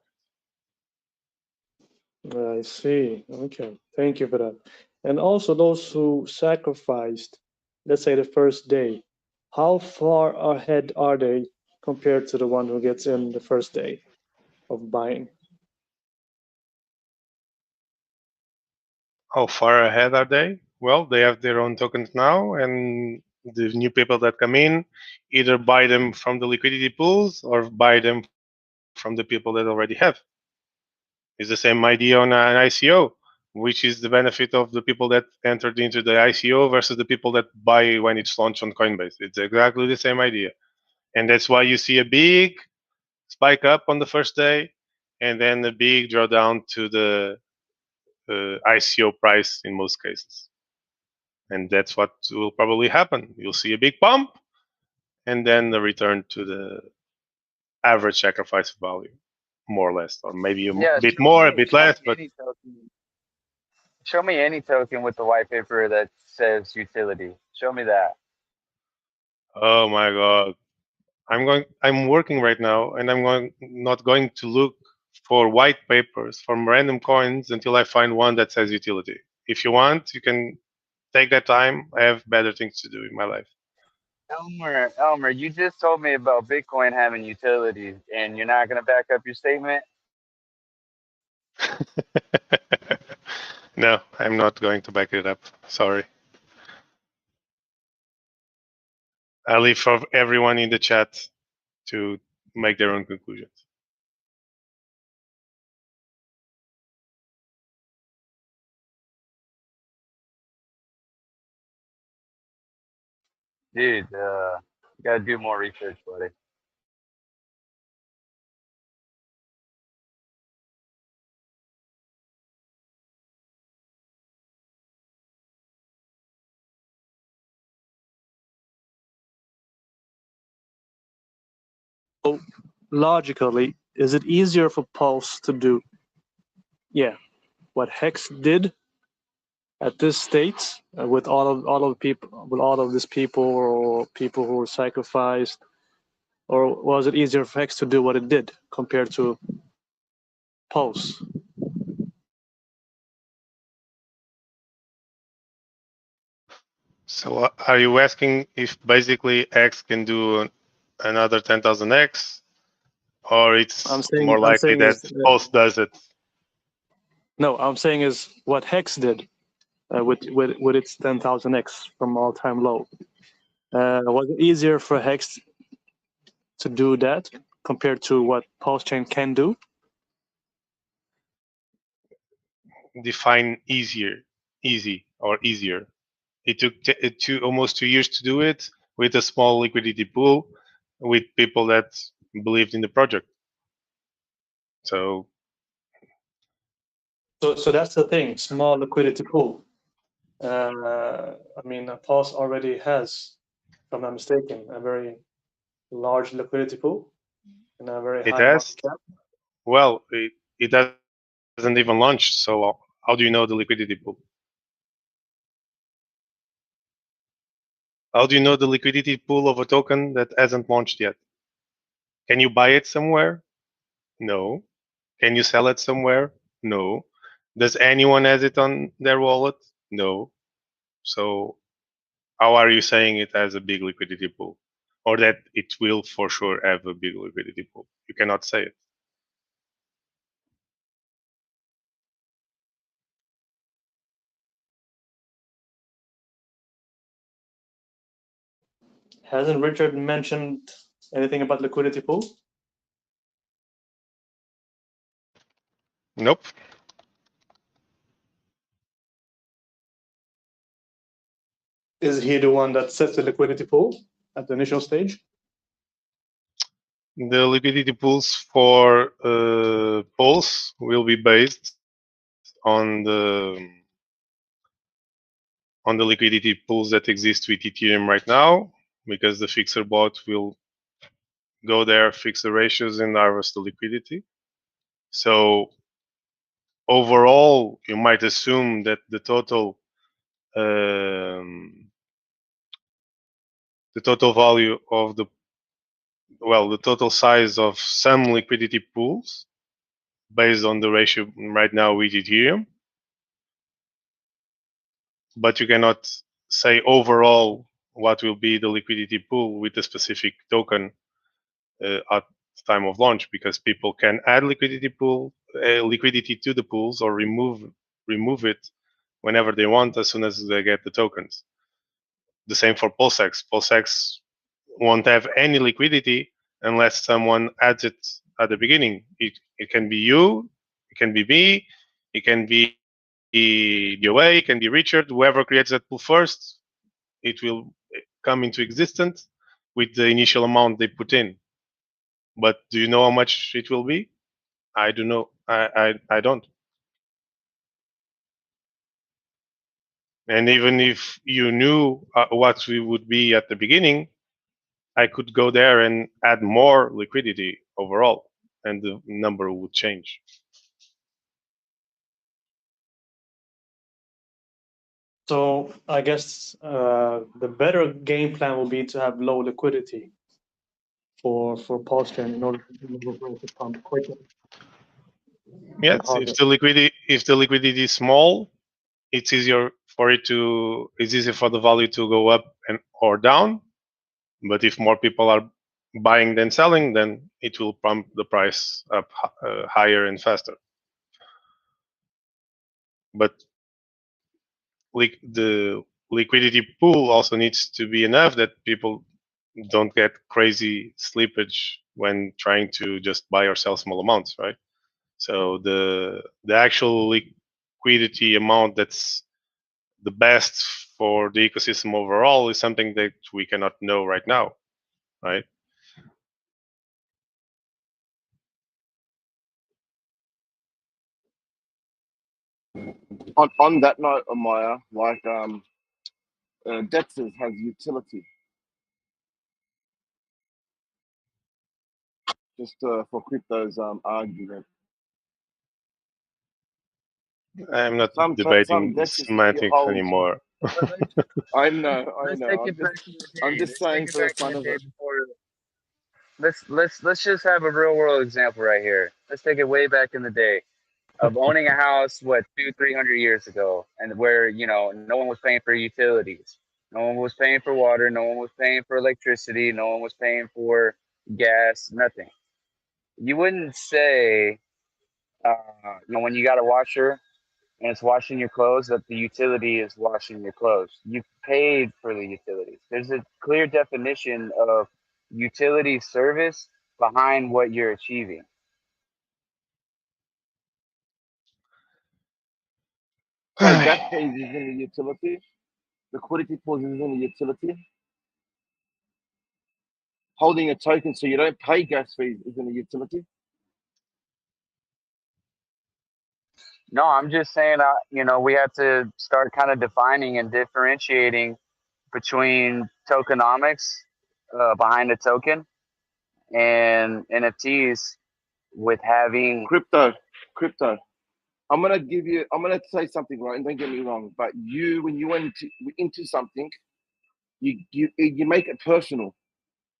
I see. Okay, thank you for that. And also those who sacrificed, let's say the first day, how far ahead are they compared to the one who gets in the first day of buying? How far ahead are they? Well, they have their own tokens now, and the new people that come in either buy them from the liquidity pools or buy them from the people that already have. It's the same idea on an ICO, which is the benefit of the people that entered into the ICO versus the people that buy when it's launched on Coinbase. It's exactly the same idea. And that's why you see a big spike up on the first day and then a big drawdown to the ICO price in most cases. And that's what will probably happen. You'll see a big pump and then the return to the average sacrifice value, more or less, or maybe a Yeah, bit more, a bit less, but any token. Show me any token with the white paper that says utility. Show me that. oh my god, I'm working right now, and not going to look for white papers from random coins until I find one that says utility. If you want, you can take that time. I have better things to do in my life. Elmer, you just told me about Bitcoin having utilities, and you're not going to back up your statement? No, I'm not going to back it up. Sorry. I leave for everyone in the chat to make their own conclusions. Dude, you got to do more research, buddy. So logically, is it easier for Pulse to do, what Hex did at this state with all of people, with all of these people or people who were sacrificed, or was it easier for Hex to do what it did compared to Pulse? So are you asking if basically X can do another 10,000X, or I'm it's saying more likely that is Pulse does it? no. I'm saying is what Hex did with its 10,000x from all time low. Was it easier for Hex to do that compared to what Pulsechain can do? Define easy or easier. It took almost 2 years to do it with a small liquidity pool with people that believed in the project. So So that's the thing. Small liquidity pool. I mean, Pulse already has, if I'm not mistaken, a very large liquidity pool and a very it high market has, cap. well, it hasn't even launched. So how do you know the liquidity pool? How do you know the liquidity pool of a token that hasn't launched yet? Can you buy it somewhere? No. Can you sell it somewhere? No. Does anyone has it on their wallet? No. So how are you saying it has a big liquidity pool? Or that it will for sure have a big liquidity pool? You cannot say it. Hasn't Richard mentioned anything about liquidity pool? Nope. Is he the one that sets the liquidity pool at the initial stage? The liquidity pools for Pulse will be based on the liquidity pools that exist with Ethereum right now, because the fixer bot will go there, fix the ratios, and harvest the liquidity. So overall, you might assume that the total the total value of the total size of some liquidity pools based on the ratio right now with Ethereum, but you cannot say overall what will be the liquidity pool with a specific token at the time of launch, because people can add liquidity to the pools or remove it whenever they want as soon as they get the tokens. The same for PulseX. PulseX won't have any liquidity unless someone adds it at the beginning. It can be you, it can be me, it can be DOA, it can be Richard. Whoever creates that pool first, it will come into existence with the initial amount they put in. But do you know how much it will be? I do know. I don't. And even if you knew what we would be at the beginning, I could go there and add more liquidity overall, and the number would change. So I guess the better game plan will be to have low liquidity for Pulsechain in order to pump quicker. Yes, if the liquidity is small, it's easier for the value to go up and or down. But if more people are buying than selling, then it will pump the price up higher and faster. But the liquidity pool also needs to be enough that people don't get crazy slippage when trying to just buy or sell small amounts, right? So the actual liquidity amount that's the best for the ecosystem overall is something that we cannot know right now, right? On that note, Amaya, like Dexter's has utility just for crypto's argument. I'm not Some debating Dexters semantics hold. anymore. I know. Let's take it back in the day. I'm just saying for the fun of it. Let's just have a real world example right here. Let's take it way back in the day of owning a house, 200-300 years ago, and where no one was paying for utilities, no one was paying for water, no one was paying for electricity, no one was paying for gas, nothing. You wouldn't say, when you got a washer and it's washing your clothes, that the utility is washing your clothes. You paid for the utilities. There's a clear definition of utility service behind what you're achieving. So gas fees is in the utility. Liquidity pools is in the utility. Holding a token so you don't pay gas fees is in the utility. No, I'm just saying, we have to start kind of defining and differentiating between tokenomics behind a token and NFTs with having Crypto. I'm gonna say something, right, and don't get me wrong, but when you went into something, you make it personal,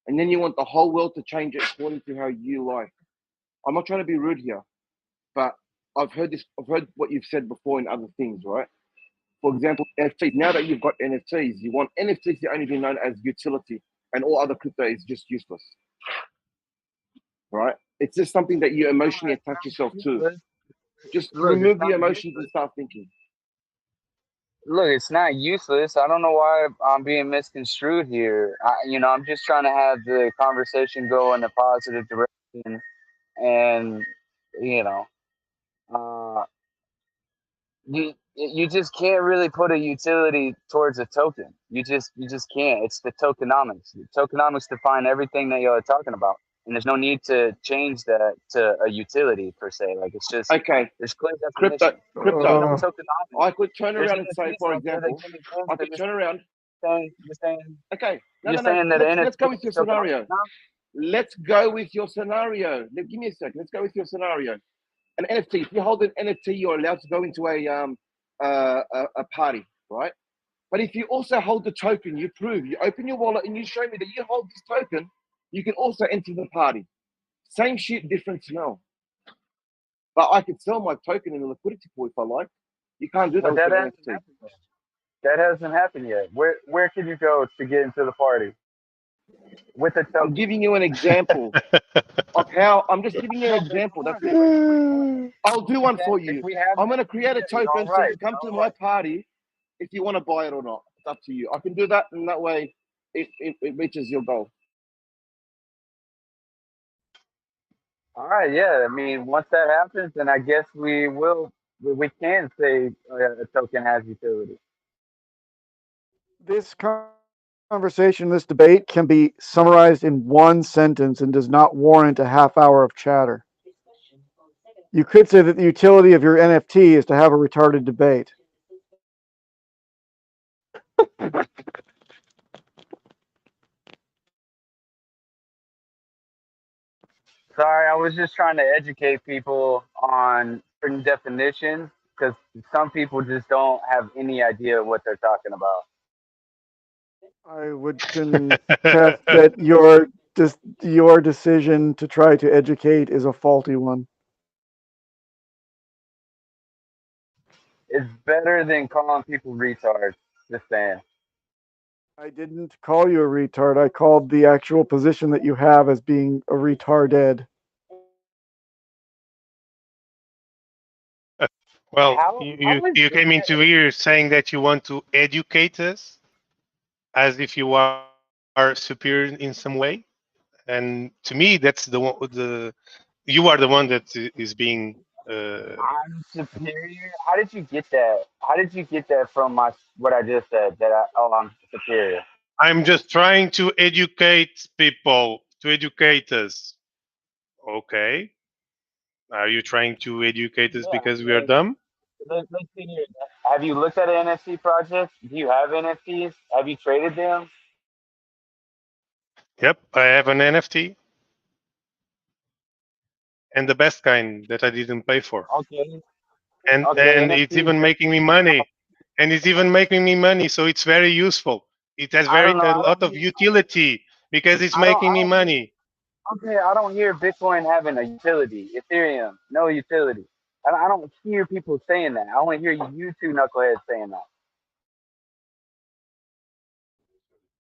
and then you want the whole world to change it according to how you like. I'm not trying to be rude here, but I've heard what you've said before in other things, right? For example, NFTs. Now that you've got NFTs, you want NFTs to only be known as utility, and all other crypto is just useless, right? It's just something that you emotionally attach yourself to. Just remove the emotions and start thinking. Look, it's not useless. I don't know why I'm being misconstrued here. I'm just trying to have the conversation go in a positive direction, and uh, you just can't really put a utility towards a token. You just can't. It's the tokenomics. The tokenomics define everything that y'all are talking about, and there's no need to change that to a utility per se. Like, it's just okay. There's clear Crypto. No tokenomics. I could turn around and There's say, for example, I could turn around. You're saying. Okay. You're saying that let's go with your scenario. Let's go with your scenario. Give me a second. Let's go with your scenario. An NFT. If you hold an NFT, you're allowed to go into a party, right? But if you also hold the token, you prove, you open your wallet and you show me that you hold this token, you can also enter the party. Same shit, different smell. But I could sell my token in a liquidity pool if I like. You can't do that But with that an hasn't NFT. happened yet. That hasn't happened yet. Where can you go to get into the party with a I'm token? giving you an example of how, I'm just giving you an No, but example. come on. That's it. I'll do one for If you. we have I'm that going to create a opportunity, all token so right, you come to all my right. party if you want to buy it or not. It's up to you. I can do that, and that way it reaches your goal. All right, yeah. I mean, once that happens, then I guess we can say a token has utility. This conversation, this debate can be summarized in one sentence and does not warrant a half hour of chatter. You could say that the utility of your NFT is to have a retarded debate. Sorry, I was just trying to educate people on certain definitions because some people just don't have any idea what they're talking about. I would contest that your decision to try to educate is a faulty one. It's better than calling people retards. Just saying. I didn't call you a retard. I called the actual position that you have as being a retarded. Well, How is you came that? into here saying that you want to educate us as if you are superior in some way, and to me, that's the you are the one that is being. I'm superior. How did you get that? How did you get that from my what I just said? I'm superior. I'm just trying to educate people, to educate us. Okay, are you trying to educate us Yeah, because we are like dumb? let's see here. Have you looked at an NFT project? Do you have NFTs? Have you traded them? Yep, I have an NFT and the best kind that I didn't pay for. Okay. Okay, And it's NFTs. even making me money, so it's very useful. It has I don't know. a lot of utility because it's making I me don't hear. money. Okay, I don't hear Bitcoin having a utility. Ethereum, no utility. I don't hear people saying that. I only hear you two knuckleheads saying that.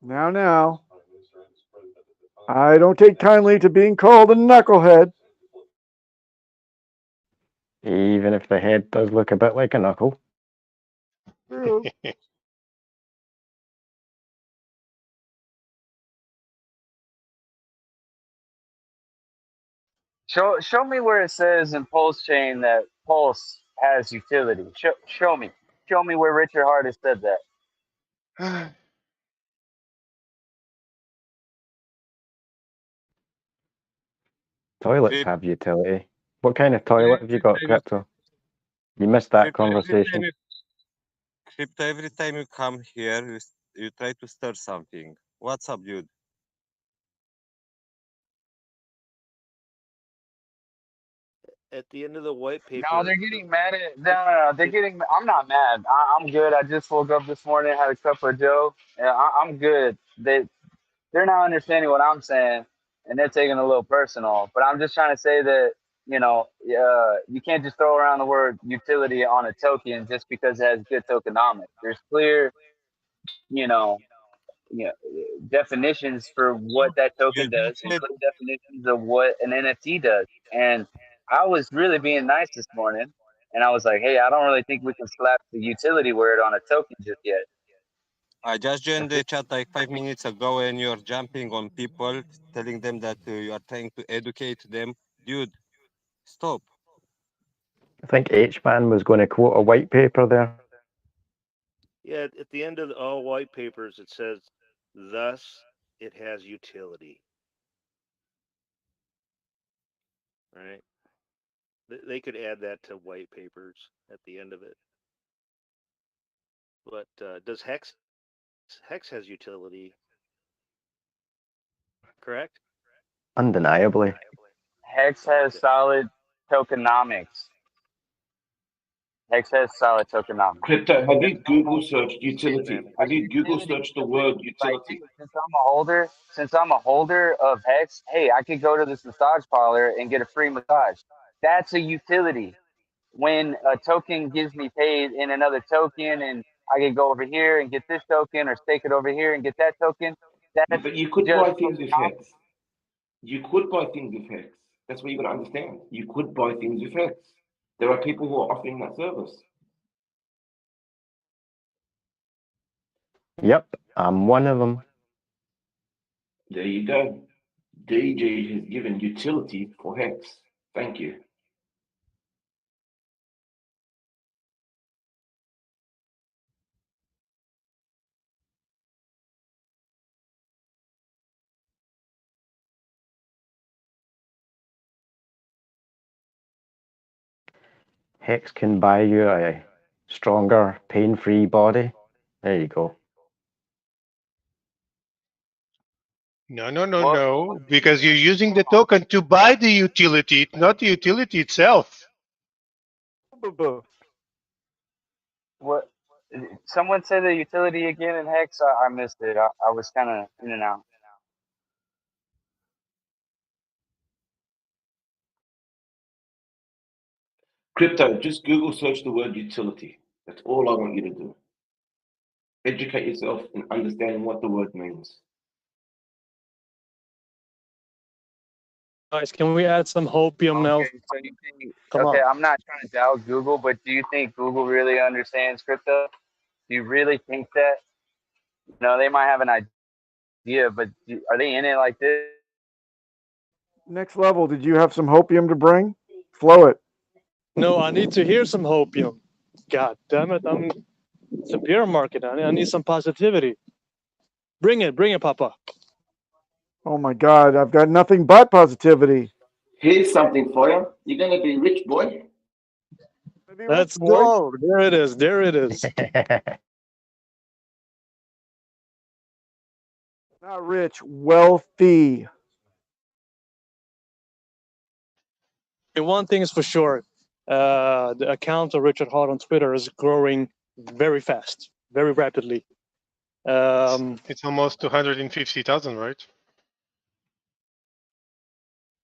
Now, I don't take kindly to being called a knucklehead. Even if the head does look a bit like a knuckle. True. Show me where it says in Pulsechain that Pulse has utility. Show me. Show me where Richard Hart has said that. Toilets Crypt, have utility. What kind of yeah, toilet have you got, Crypto? You missed that crypto. conversation. Crypto. Every time you come here, you try to start something. What's up, dude? At the end of the white No, paper, they're getting mad at. No. They're getting. I'm not mad. I'm good. I just woke up this morning, had a cup of Joe. Yeah, I'm good. They're not understanding what I'm saying, and they're taking it a little personal. But I'm just trying to say that you can't just throw around the word utility on a token just because it has good tokenomics. There's clear, you know, you know, definitions for what that You token just does, and said clear definitions of what an NFT does. And I was really being nice this morning, and I was like, hey, I don't really think we can slap the utility word on a token just yet. I just joined the chat like 5 minutes ago, and you're jumping on people, telling them that you are trying to educate them. Dude, stop. I think H-Man was going to quote a white paper there. yeah, at the end of all white papers, it says, "Thus, it has utility." Right? They could add that to white papers at the end of it. But does Hex has utility? Correct? Undeniably. Hex has Okay. solid tokenomics. Hex has solid tokenomics. Crypto, have you There's no Google bullshit. searched utility? Like Have you Google utility searched the is word like, utility? hey, since I'm a holder of Hex, hey, I could go to this massage parlor and get a free massage. That's a utility. When a token gives me paid in another token, and I can go over here and get this token, or stake it over here and get that token, Yeah, that's but you could just buy things with tokenomics. Hex. You could buy things with Hex. That's what you got to understand. You could buy things with Hex. There are people who are offering that service. Yep, I'm one of them. There you go. DJ has given utility for Hex. Thank you. Hex can buy you a stronger, pain-free body. There you go. No, because you're using the token to buy the utility, not the utility itself. What? Someone say the utility again in Hex. I missed it. I was kind of in and out. Crypto, just Google search the word utility. That's all I want you to do. Educate yourself and understand what the word means. Guys, can we add some hopium now? Okay, so you think? Come Okay, on. I'm not trying to doubt Google, but do you think Google really understands crypto? Do you really think that? No, they might have an idea, but are they in it like this? Next level, did you have some hopium to bring? Flow it. No, I need to hear some hopium. God damn it. It's a beer market. I need some positivity. Bring it, Papa. Oh my God, I've got nothing but positivity. Here's something for you. You're going to be rich, boy. Be rich, Let's boy. go. There it is. There it is. Not rich, wealthy. And one thing is for sure, the account of Richard Hart on Twitter is growing very fast, very rapidly. It's almost 250,000, right?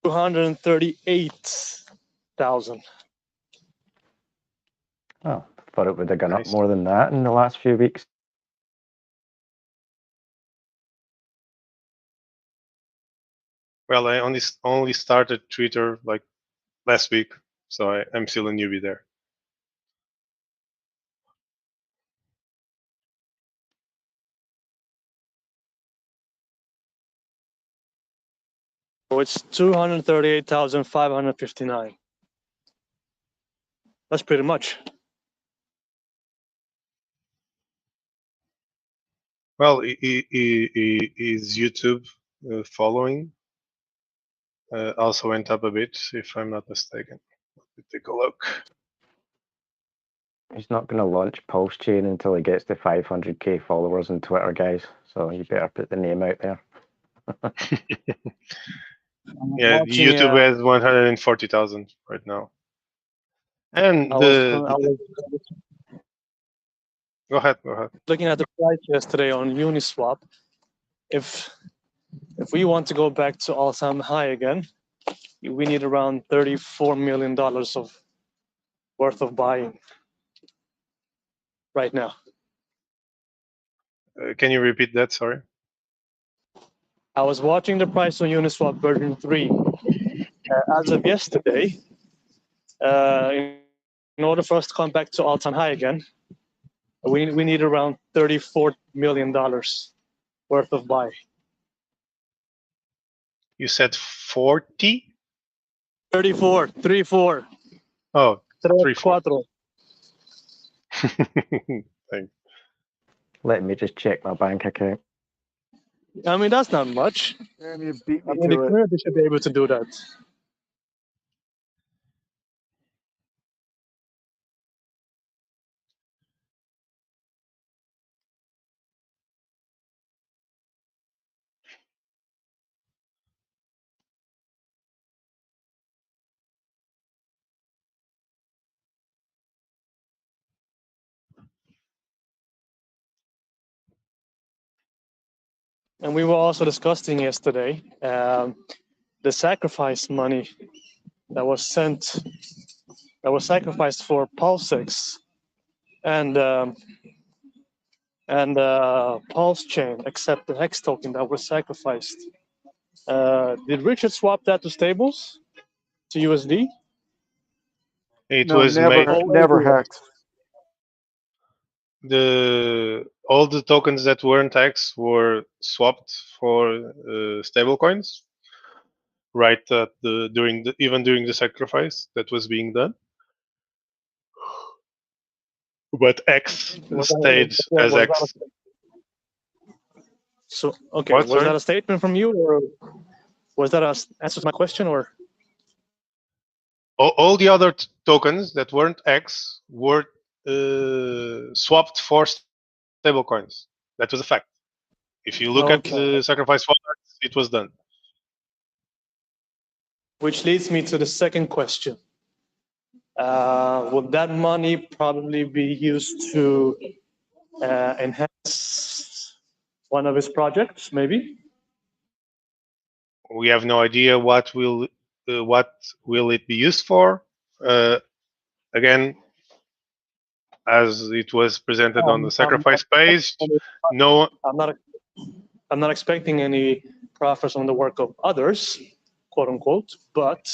238,000. Oh, thought it would have gone up Nice. more than that in the last few weeks. Well, I only started Twitter like last week, so I'm still a newbie there. So it's 238,559. That's pretty much. Well, is YouTube following also went up a bit, if I'm not mistaken. Let me take a look. He's not going to launch Pulsechain until he gets to 500k followers on Twitter, guys. So you better put the name out there. Yeah, watching, YouTube has 140,000 right now. And I was go ahead. looking at the price yesterday on Uniswap. If we want to go back to all-time high again, we need around $34 million of worth of buying right now. Can you repeat that? Sorry. I was watching the price on Uniswap version 3. As of yesterday, in order for us to come back to all-time high again, we need around $34 million worth of buy. You said 40? 34. Oh, 34. 4. Thanks. Let me just check my bank account. I mean, that's not much. And you beat me I mean, the to it. community should be able to do that. and we were also discussing yesterday the sacrifice money that was sacrificed for PulseX and Pulsechain, except the HEX token that was sacrificed. Did Richard swap that to stables, to USD? It No, was made. never Hex. All the tokens that weren't X were swapped for stable coins. Right at even during the sacrifice that was being done. But X stayed as X. So okay, What, was sorry? that a statement from you, or was that an answer to my question, or? All the other tokens that weren't X were swapped for stable coins. That was a fact. If you look at the sacrifice wallets, it was done. Which leads me to the second question. Would that money probably be used to enhance one of his projects, maybe? We have no idea what will it be used for. Again, as it was presented on the sacrifice page, no. I'm not expecting any profits on the work of others, quote unquote, but.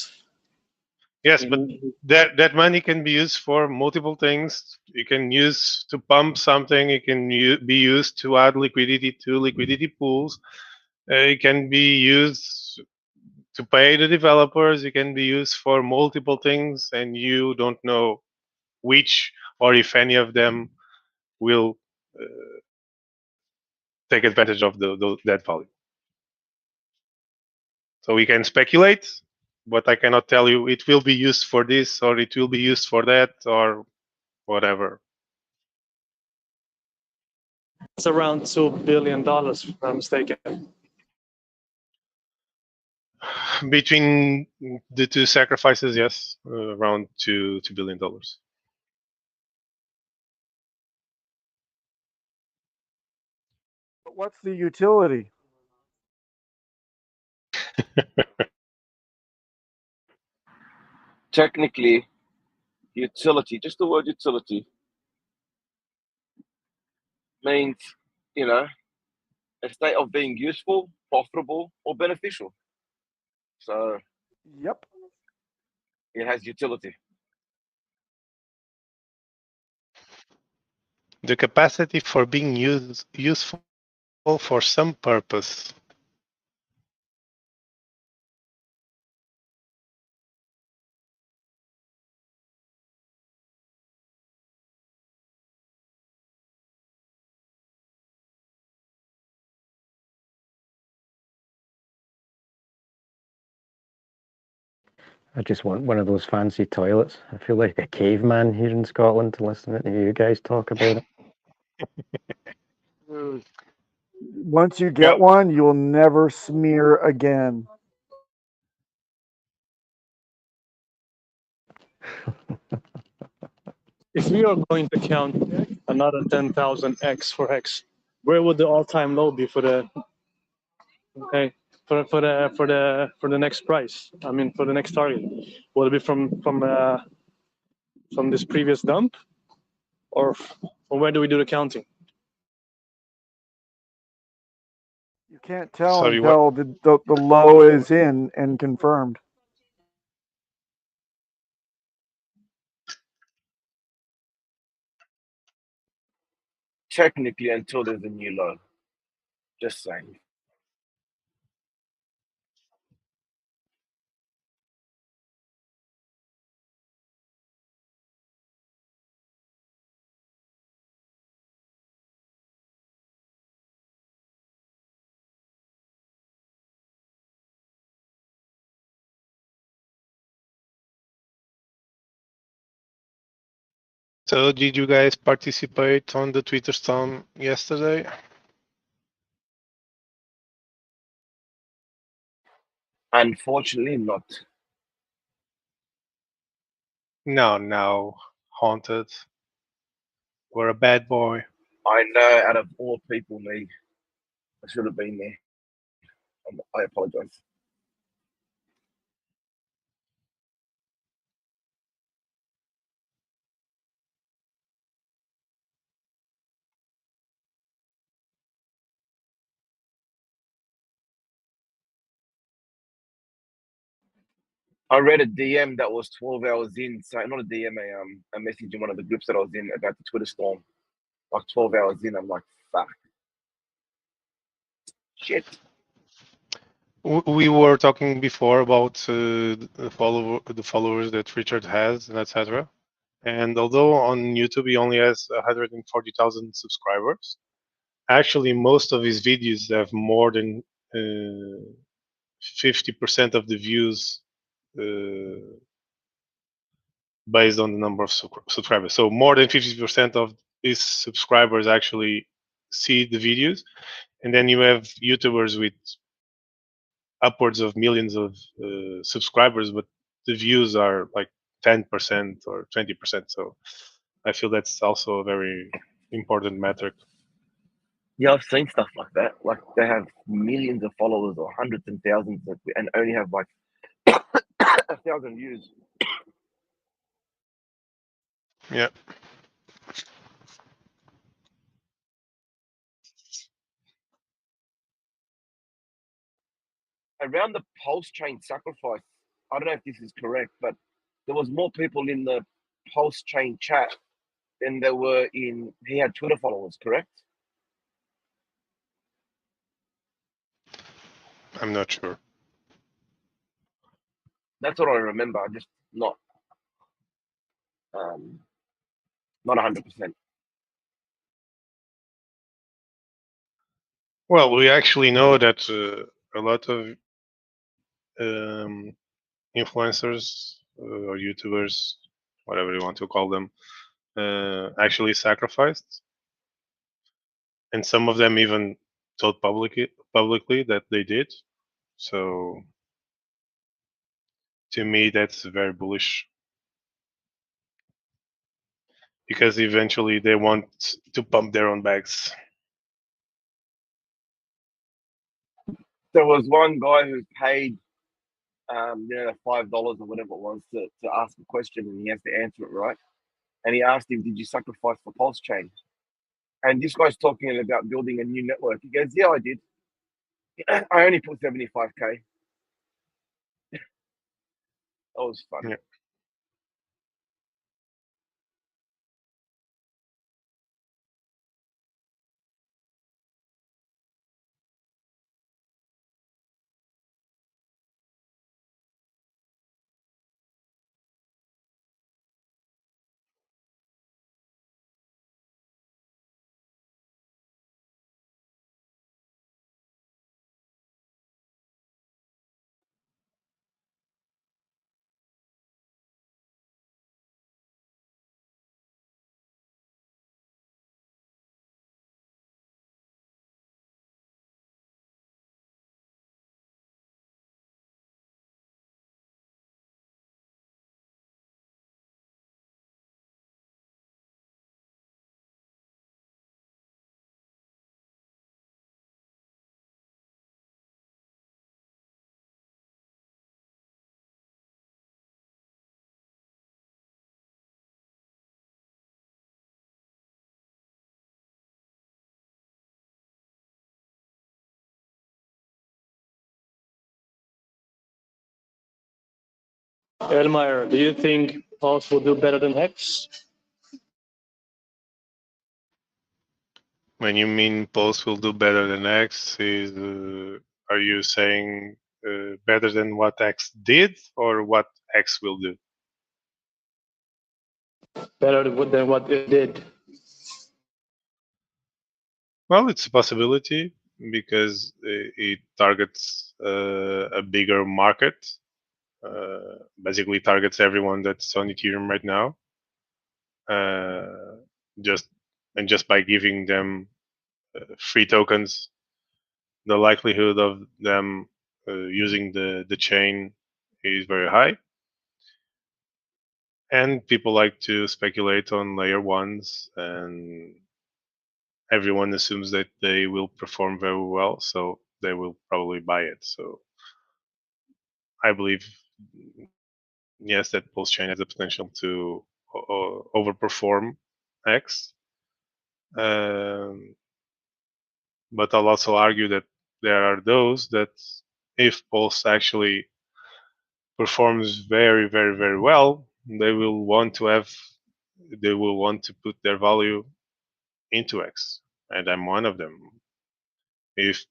Yes, but that money can be used for multiple things. You can use to pump something. It can be used to add liquidity to liquidity pools. It can be used to pay the developers. It can be used for multiple things, and you don't know which or if any of them will take advantage of that value. So we can speculate, but I cannot tell you it will be used for this or it will be used for that or whatever. It's around $2 billion, if I'm not mistaken. Between the two sacrifices, yes, around $2 billion. But what's the utility? Technically, utility, just the word utility, means, a state of being useful, profitable, or beneficial. So, yep, it has utility. The capacity for being useful for some purpose. I just want one of those fancy toilets. I feel like a caveman here in Scotland to listen to you guys talk about it. Once you get one, you'll never smear again. If we are going to count another 10,000 X for Hex, where would the all-time low be for the the next price? I mean, for the next target, will it be from this previous dump, or where do we do the counting? You can't tell Sorry, until the low is in and confirmed. Technically, until there's a new low. Just saying. So did you guys participate on the Twitter storm yesterday? Unfortunately, not. No, Haunted. We're a bad boy. I know out of all people, me, I should have been there. I apologize. I read a DM that was 12 hours in. So not a DM, a message in one of the groups that I was in about the Twitter storm. Like 12 hours in, I'm like, fuck. Shit. We were talking before about the followers that Richard has and etc. And although on YouTube he only has 140,000 subscribers, actually most of his videos have more than 50% of the views based on the number of subscribers. So more than 50% of his subscribers actually see the videos, and then you have YouTubers with upwards of millions of subscribers, but the views are like 10% or 20%. So I feel that's also a very important metric. Yeah, I've seen stuff like that. Like they have millions of followers or hundreds and thousands and only have like 1,000 views. Yeah. Around the Pulsechain sacrifice, I don't know if this is correct, but there was more people in the Pulsechain chat than there were in. He had Twitter followers, correct? I'm not sure. That's what I remember. Just not 100%. Well, we actually know that a lot of influencers or YouTubers, whatever you want to call them, actually sacrificed, and some of them even told publicly that they did. So to me, that's very bullish because eventually they want to pump their own bags. There was one guy who paid, $5 or whatever it was to ask a question, and he has to answer it right. And he asked him, "Did you sacrifice for Pulsechain?" And this guy's talking about building a new network. He goes, "Yeah, I did. I only put 75K." That was fun. Yeah. Elmire, do you think Pulse will do better than Hex? When you mean Pulse will do better than X, are you saying better than what X did, or what X will do? Better than what it did. Well, it's a possibility because it targets a bigger market. Basically, targets everyone that's on Ethereum right now. Just by giving them free tokens, the likelihood of them using the chain is very high. And people like to speculate on layer ones and everyone assumes that they will perform very well, so they will probably buy it. So I believe, yes, that Pulsechain has the potential to overperform X. Um, but I'll also argue that there are those that, if Pulse actually performs very, very, very well, they will want to put their value into X, and I'm one of them. If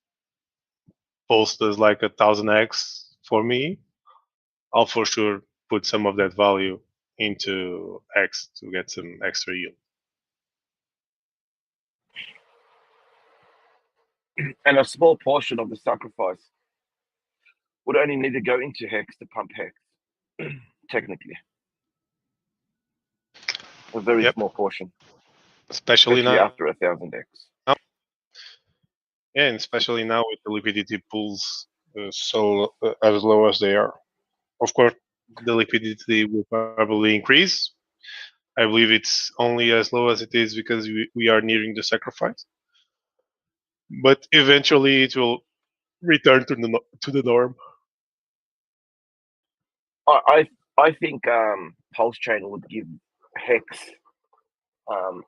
Pulse does like 1,000x for me, I'll for sure put some of that value into X to get some extra yield. And a small portion of the sacrifice would only need to go into Hex to pump Hex, technically. A very Yep, small portion, especially especially now. after 1,000x. Yeah, and especially now with the liquidity pools as low as they are. Of course, the liquidity will probably increase. I believe it's only as low as it is because we are nearing the sacrifice. But eventually, it will return to the norm. I think Pulsechain would give Hex um,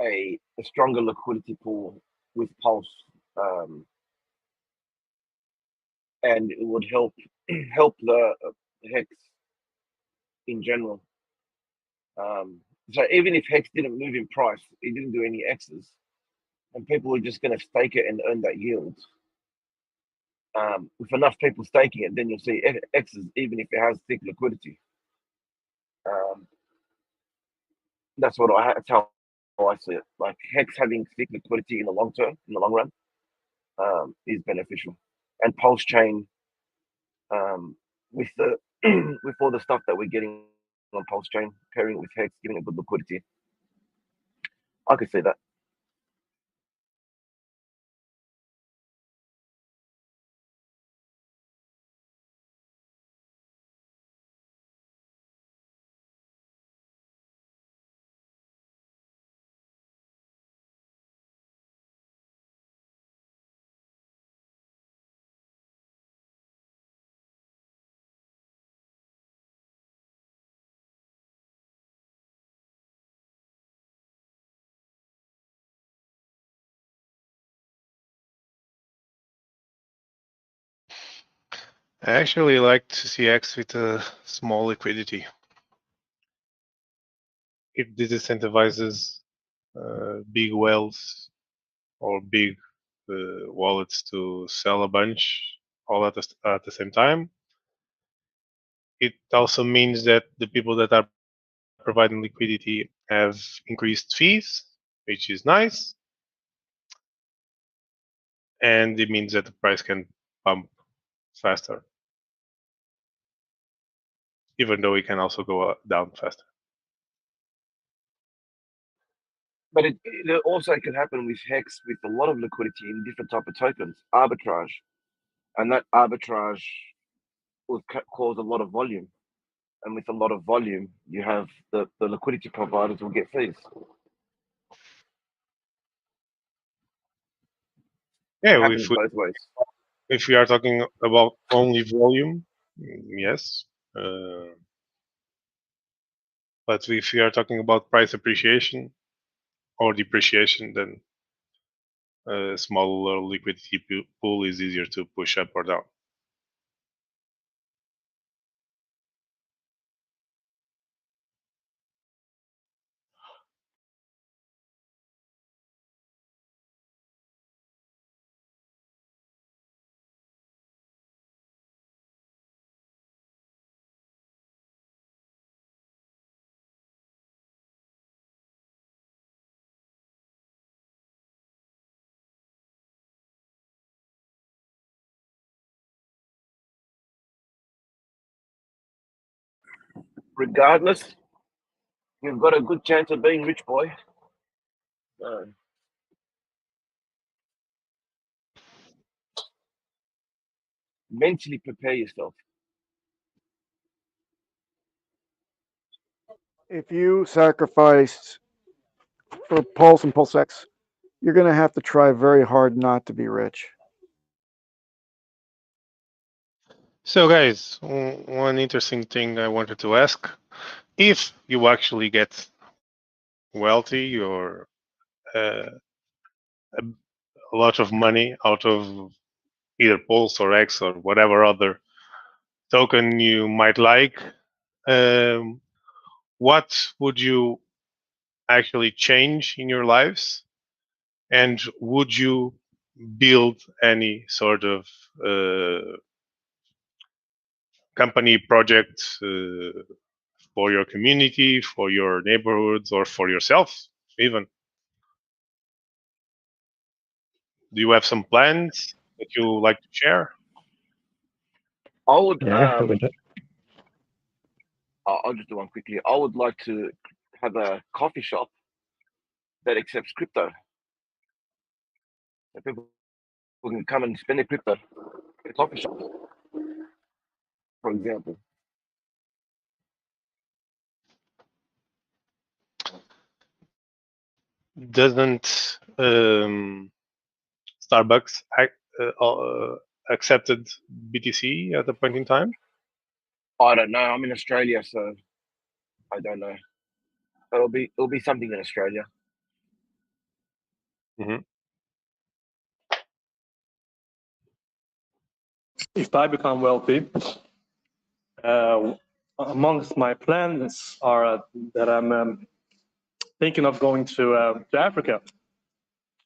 a stronger liquidity pool with Pulse, um, and it would help the Hex in general. So even if Hex didn't move in price, it didn't do any X's, and people were just going to stake it and earn that yield. With enough people staking it, then you'll see X's, even if it has thick liquidity. Um, that's how I see it. Like Hex having thick liquidity in the long term, in the long run, is beneficial. And Pulsechain, with the with all the stuff that we're getting on Pulsechain, pairing it with Hex, giving it good liquidity, I could see that. I actually like to see X with a small liquidity. It disincentivizes big whales or big wallets to sell a bunch all at the same time. It also means that the people that are providing liquidity have increased fees, which is nice, and it means that the price can pump faster, even though it can also go down faster. But it also can happen with Hex with a lot of liquidity in different type of tokens, arbitrage, and that arbitrage will cause a lot of volume. And with a lot of volume, you have the liquidity providers will get fees. Yeah, Happens both ways. if we are talking about only volume, yes. But if we are talking about price appreciation or depreciation, then a smaller liquidity pool is easier to push up or down. Regardless, you've got a good chance of being rich, boy. Mentally prepare yourself. If you sacrificed for Pulse and PulseX, you're going to have to try very hard not to be rich. So, guys, one interesting thing I wanted to ask: if you actually get wealthy or a lot of money out of either Pulse or X or whatever other token you might like, um, what would you actually change in your lives? And would you build any sort of company project for your community, for your neighborhoods, or for yourself even? Do you have some plans that you like to share? I would Yeah, we do. I'll just do one quickly. I would like to have a coffee shop that accepts crypto. So people can come and spend their crypto at a coffee shop, for example. Doesn't Starbucks accepted BTC at the point in time? I don't know. I'm in Australia, so I don't know. But it'll be something in Australia. Mm-hmm. If I become wealthy, amongst my plans are that I'm thinking of going to Africa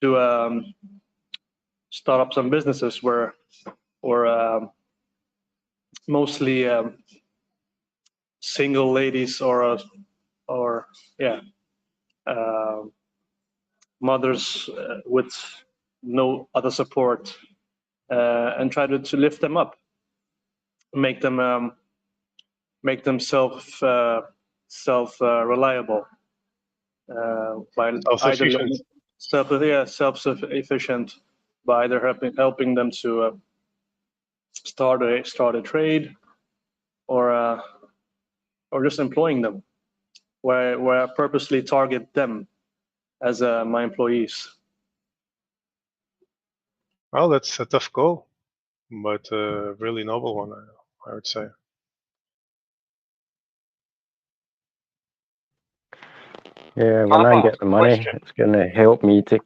to start up some businesses where, or mostly single ladies or yeah, uh, mothers with no other support, and try to lift them up, make them self reliable, by either Self-sufficient. self-efficient, by either helping them to start a trade, or just employing them, where I purposely target them as my employees. Well, that's a tough goal, but a really noble one, I would say. Yeah, when I Papa, get the money, question. it's going to help me to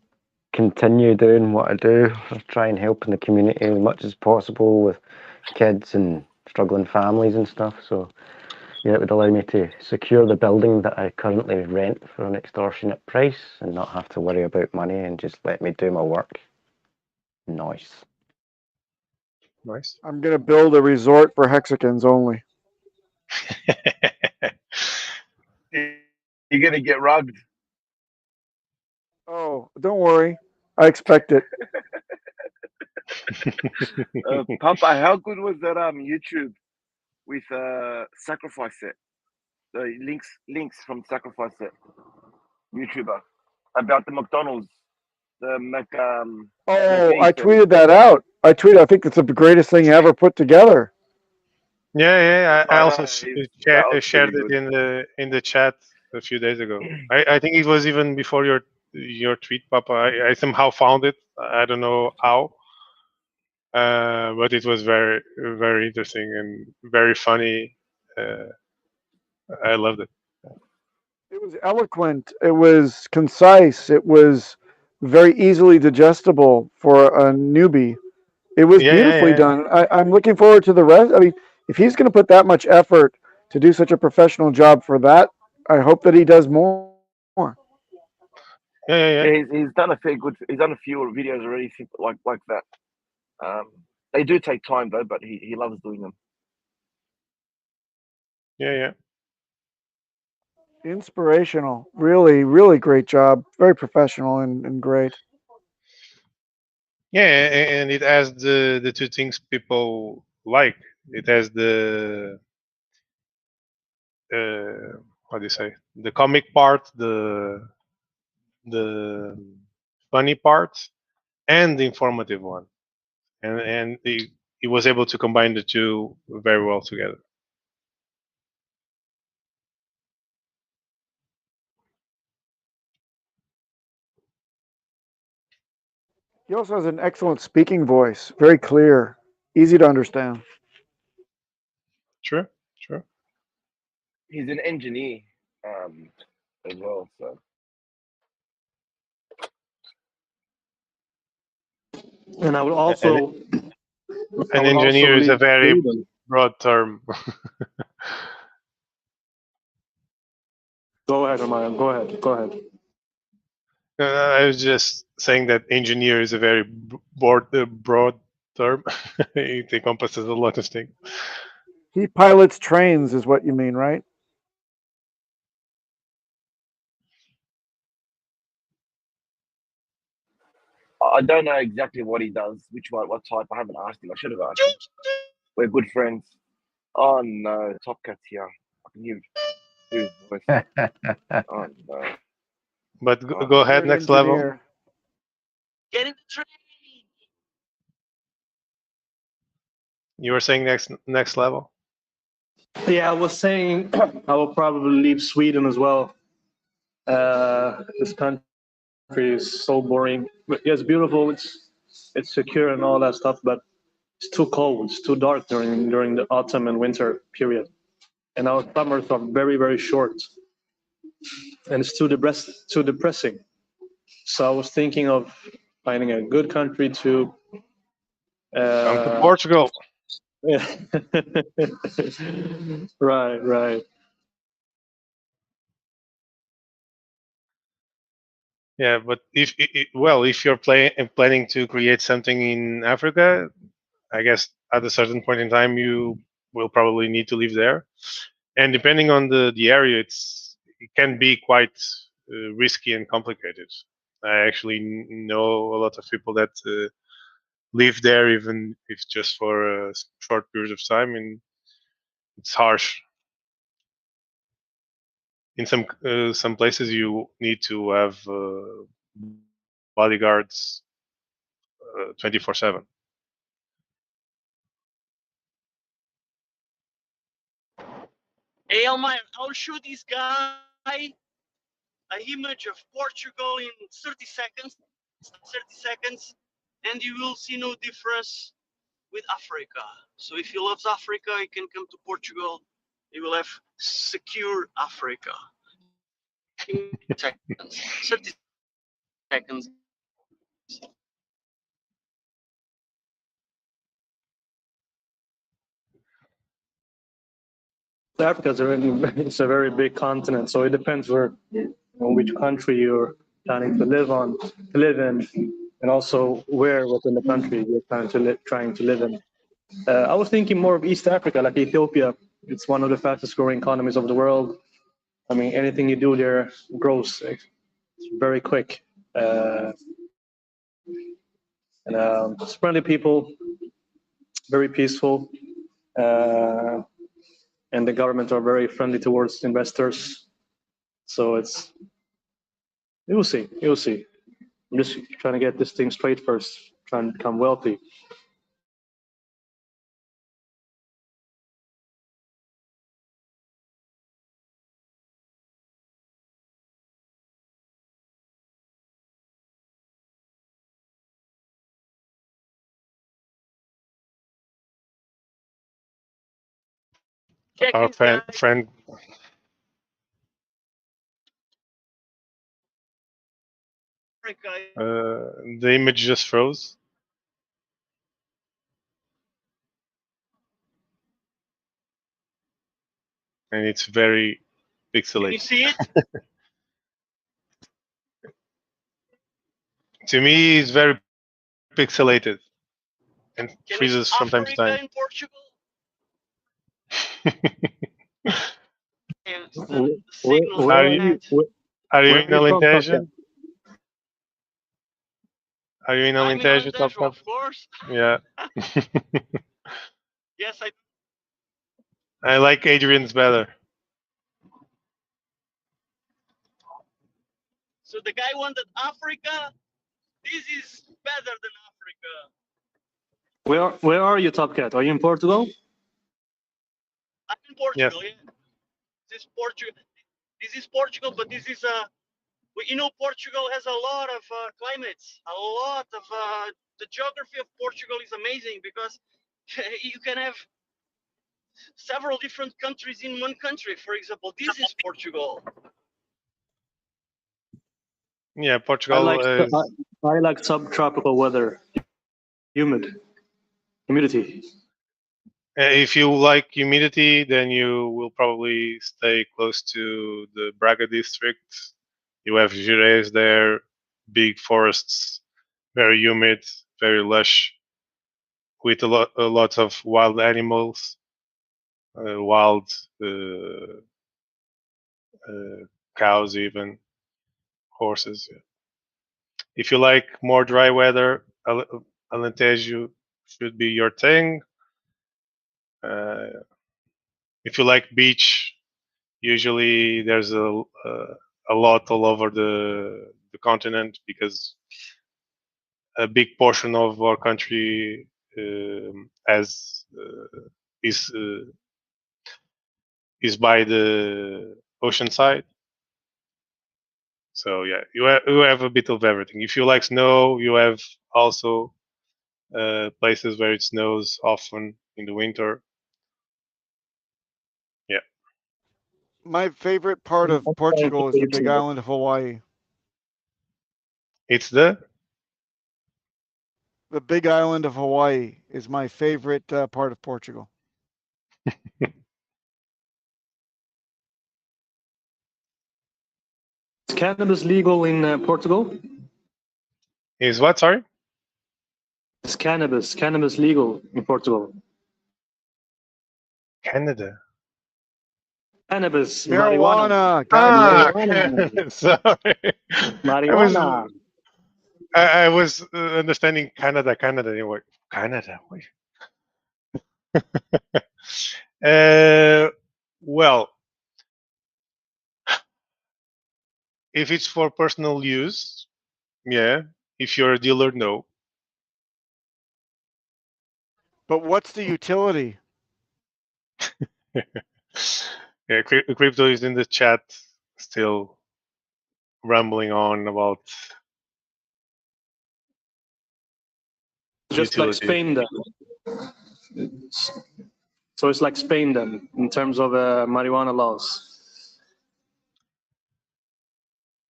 continue doing what I do. I try and help in the community as much as possible with kids and struggling families and stuff. So yeah, it would allow me to secure the building that I currently rent for an extortionate price and not have to worry about money and just let me do my work. Nice. Nice. I'm going to build a resort for hexagons only. You're gonna get rugged. Oh, don't worry. I expect it. Papa, how good was that YouTube with Sacrifice Set? The links from Sacrifice Set YouTuber about the McDonald's, the Oh, beef I and tweeted that out. I think it's the greatest thing ever put together. Yeah, I I also know that was pretty shared it good. in the chat a few days ago. I think it was even before your tweet, Papa. I somehow found it. I don't know how, but it was very interesting and very funny. Uh, I loved it. It was eloquent. It was concise. It was very easily digestible for a newbie. It was beautifully Yeah. done. I'm looking forward to the rest. I mean, if he's going to put that much effort to do such a professional job for that, I hope that he does more. Yeah. Yeah, he's done a fair good. He's done a few videos already, like that. They do take time though, but he loves doing them. Yeah. Inspirational. Really, really great job. Very professional and great. Yeah, and it has the two things people like. It has the how do you say, the comic part, the funny part, and the informative one, and he was able to combine the two very well together. He also has an excellent speaking voice, very clear, easy to understand. True, true. He's an engineer as well. So And I would An, also, I an would also engineer is a leave very Sweden. broad term. Go ahead, Romario. Go ahead. Go ahead. I was just saying that engineer is a very broad term. It encompasses a lot of things. He pilots trains, is what you mean, right? I don't know exactly what he does, which one, what type. I haven't asked him. I should have asked him. We're good friends. Oh no, Top Cat's here. I can hear his voice. Oh no. But Oh, go no. ahead, You're an next level. engineer. Get in the train. You were saying next level. Yeah, I was saying I will probably leave Sweden as well. This country is so boring. But yeah, it's beautiful. It's secure and all that stuff, but it's too cold. It's too dark during the autumn and winter period, and our summers are very very short, and it's too depressing. So I was thinking of finding a good country to. Come to Portugal. Yeah. Right. Yeah, but if you're planning to create something in Africa, I guess at a certain point in time you will probably need to live there. And depending on the area, it can be quite risky and complicated. I actually know a lot of people that live there, even if just for a short period of time, and it's harsh. In some places, you need to have bodyguards 24/7. Hey, Elmire, I'll show this guy an image of Portugal in 30 seconds. 30 seconds, and you will see no difference with Africa. So if you love Africa, you can come to Portugal. You will have secure Africa. 30 seconds. Africa is it's a very big continent, so it depends which country you're planning to live in, and also where within the country you're trying to live in. I was thinking more of East Africa, like Ethiopia. It's one of the fastest growing economies of the world. I mean, anything you do there grows very quick. And it's friendly people, very peaceful, and the government are very friendly towards investors. So you'll see. I'm just trying to get this thing straight first, trying to become wealthy. Check Our this guy. friend the image just froze. And it's very pixelated. Can you see it? To me, it's very pixelated and Can freezes from time to Africa time. in Portugal? And Where, the where, signal Are where is are you bad. you? are you Where in are you from, Top Alentejo? Are you in I'm in Alentejo, Top Alentejo, Cup? of course. Yeah. Yes, I. I like Adrian's better. So the guy wanted Africa. This is better than Africa. Where are you, Top Cat? Are you in Portugal? I'm in Portugal. Yes. Yeah. This is Portugal. This is Portugal, but this is a You know, Portugal has a lot of climates, a lot of the geography of Portugal is amazing because you can have several different countries in one country. For example, this is Portugal. Yeah, Portugal is. I like subtropical weather, humidity. If you like humidity, then you will probably stay close to the Braga district. You have Jerez there, big forests, very humid, very lush, with a lot of wild animals, wild cows, even horses. Yeah. If you like more dry weather, Alentejo should be your thing. If you like beach, usually there's a lot all over the continent because a big portion of our country has is by the ocean side. So yeah, you have a bit of everything. If you like snow, you have also places where it snows often in the winter. Yeah. My favorite part of Portugal is the big island of Hawaii. It's the big island of Hawaii is my favorite part of Portugal. Is cannabis legal in Portugal? Is what? Sorry. Is cannabis legal in Portugal? Canada. Cannabis, marijuana. Marijuana. Sorry. Marijuana. I was understanding Canada. Anyway, Canada. Well, if it's for personal use, yeah. If you're a dealer, no. But what's the utility? Yeah, crypto is in the chat, still rambling on about Just utility. like Spain, then. So it's like Spain, then, in terms of marijuana laws.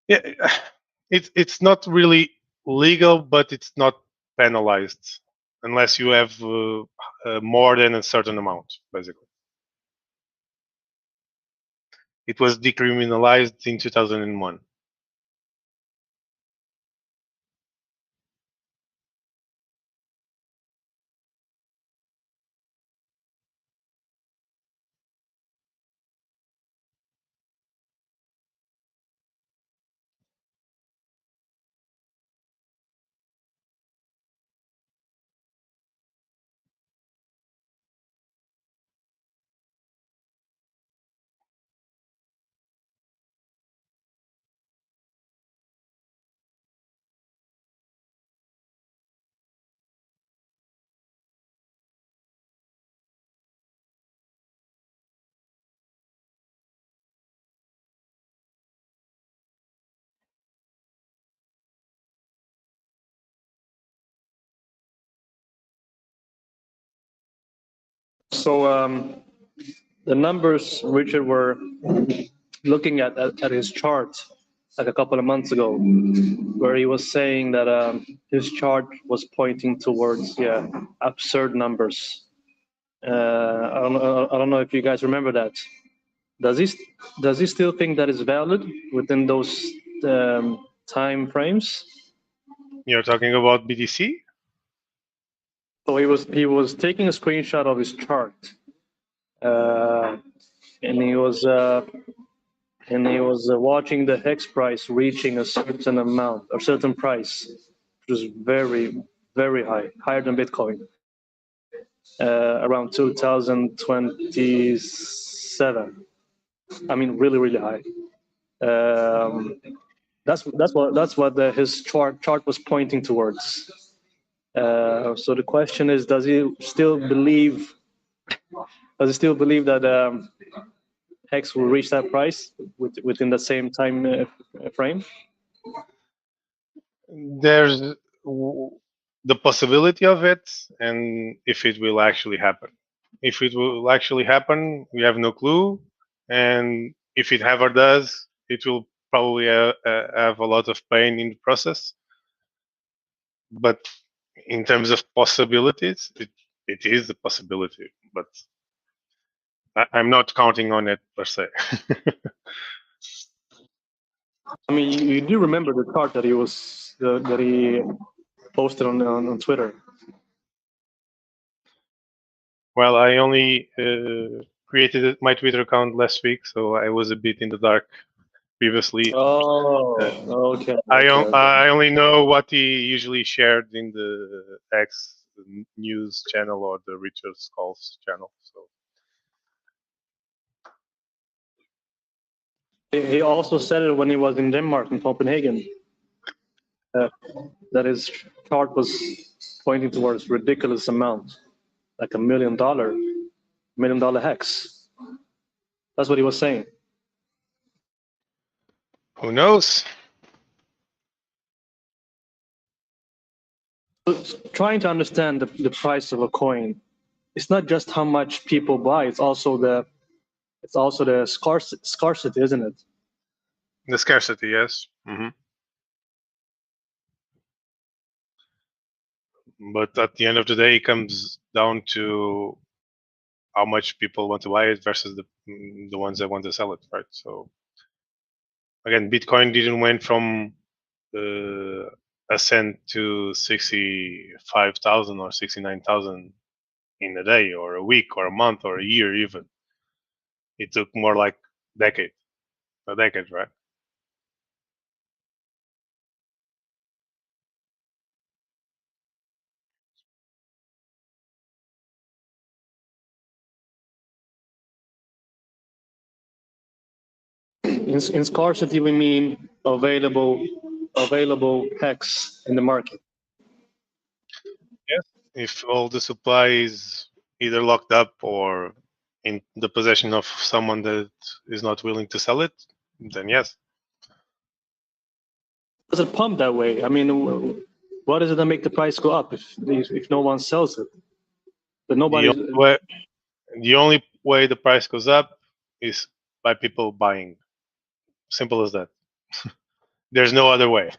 Yeah, it's not really legal, but it's not penalized unless you have more than a certain amount, basically. It was decriminalized in 2001. So the numbers Richard were looking at his chart like a couple of months ago, where he was saying that his chart was pointing towards absurd numbers. I don't know if you guys remember that. Does he still think that is valid within those time frames? You're talking about BTC? So he was taking a screenshot of his chart, and he was watching the HEX price reaching a certain amount or certain price, which was very, very high, higher than Bitcoin, around 2027. I mean, really, really high. That's what his chart was pointing towards. So the question is, does he still believe that HEX will reach that price within the same time frame? There's the possibility of it, and if it will actually happen. If it will actually happen, we have no clue, and if it ever does, it will probably have a lot of pain in the process. But in terms of possibilities, it is a possibility, but I'm not counting on it per se. I mean, you do remember the chart that he posted on Twitter. Well, I only created my Twitter account last week, so I was a bit in the dark previously. Okay. I only know what he usually shared in the X news channel or the Richard Skulls channel. So He also said it when he was in Denmark, in Copenhagen, that his chart was pointing towards ridiculous amount, like $1 million hex. That's what he was saying. who knows? Trying to understand the price of a coin, it's not just how much people buy, it's also the scarcity, isn't it? The scarcity, yes. But at the end of the day, it comes down to how much people want to buy it versus the ones that want to sell it, right? So again, Bitcoin didn't went from a cent to 65,000 or 69,000 in a day or a week or a month or a year even. It took more like a decade, right? In scarcity, we mean available hex in the market. Yes. If all the supply is either locked up or in the possession of someone that is not willing to sell it, then yes. Does it pump that way? I mean, what is it that make the price go up if no one sells it? But nobody. The only way the price goes up is by people buying. Simple as that. There's no other way.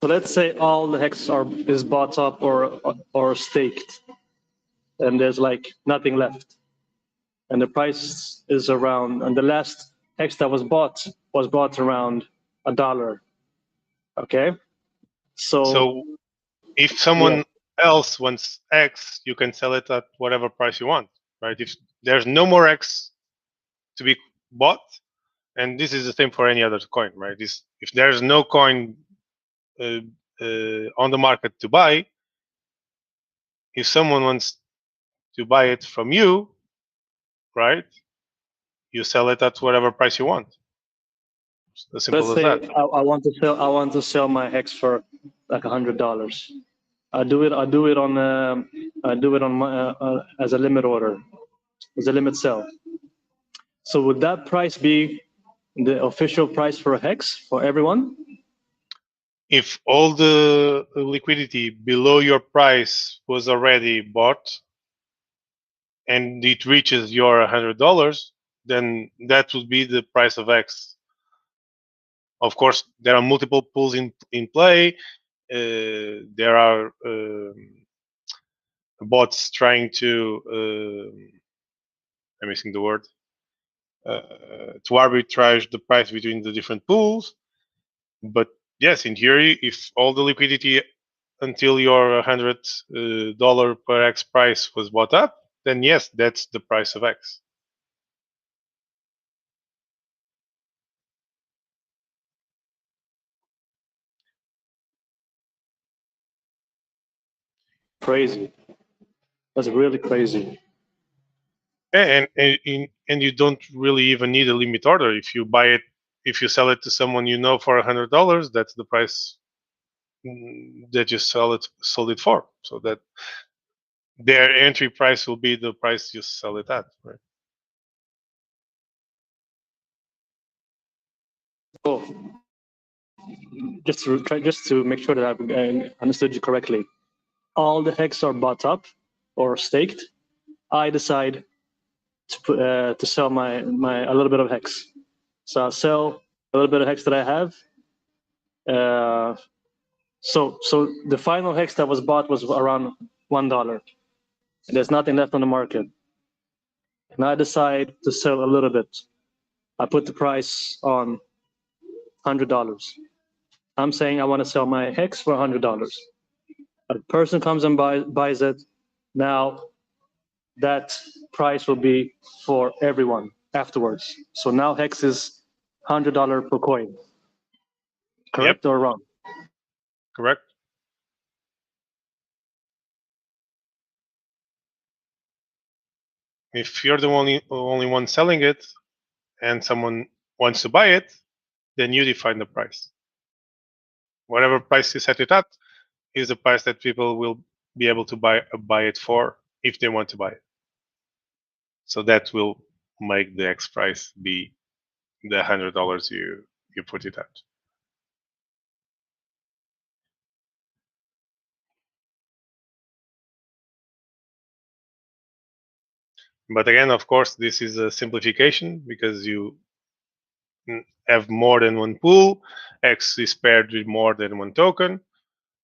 So let's say all the hex is bought up or staked, and there's like nothing left, and the price is around, and the last hex that was bought around $1. Okay, So if someone else wants X, you can sell it at whatever price you want, right? If there's no more X to be bought, and this is the same for any other coin, right? If there's no coin on the market to buy, if someone wants to buy it from you, right, you sell it at whatever price you want. It's as simple let's as say that. I want to sell my hex for like $100. I do it on my as a limit order, as a limit sell. So would that price be the official price for a hex for everyone? If all the liquidity below your price was already bought and it reaches your $100, then that would be the price of X. Of course, there are multiple pools in play. There are bots trying to I'm missing the word to arbitrage the price between the different pools. But yes, in theory, if all the liquidity until your $100 per X price was bought up, then yes, that's the price of X. Crazy. That's really crazy. And you don't really even need a limit order. If you buy it, if you sell it to someone you know for $100, that's the price that you sold it for. So that their entry price will be the price you sell it at, right? So just to make sure that I've understood you correctly, all the hex are bought up or staked. I decide to sell my a little bit of hex. So I'll sell a little bit of hex that I have. So the final hex that was bought was around $1. And there's nothing left on the market. And I decide to sell a little bit. I put the price on $100. I'm saying I want to sell my hex for $100. A person comes and buys it. Now that price will be for everyone afterwards. So now hex is $100 per coin. Correct or wrong? Correct. If you're the only one selling it and someone wants to buy it, then you define the price. Whatever price you set it at is the price that people will be able to buy it for if they want to buy it. So that will make the X price be the $100 you put it at. But again, of course, this is a simplification because you have more than one pool. X is paired with more than one token,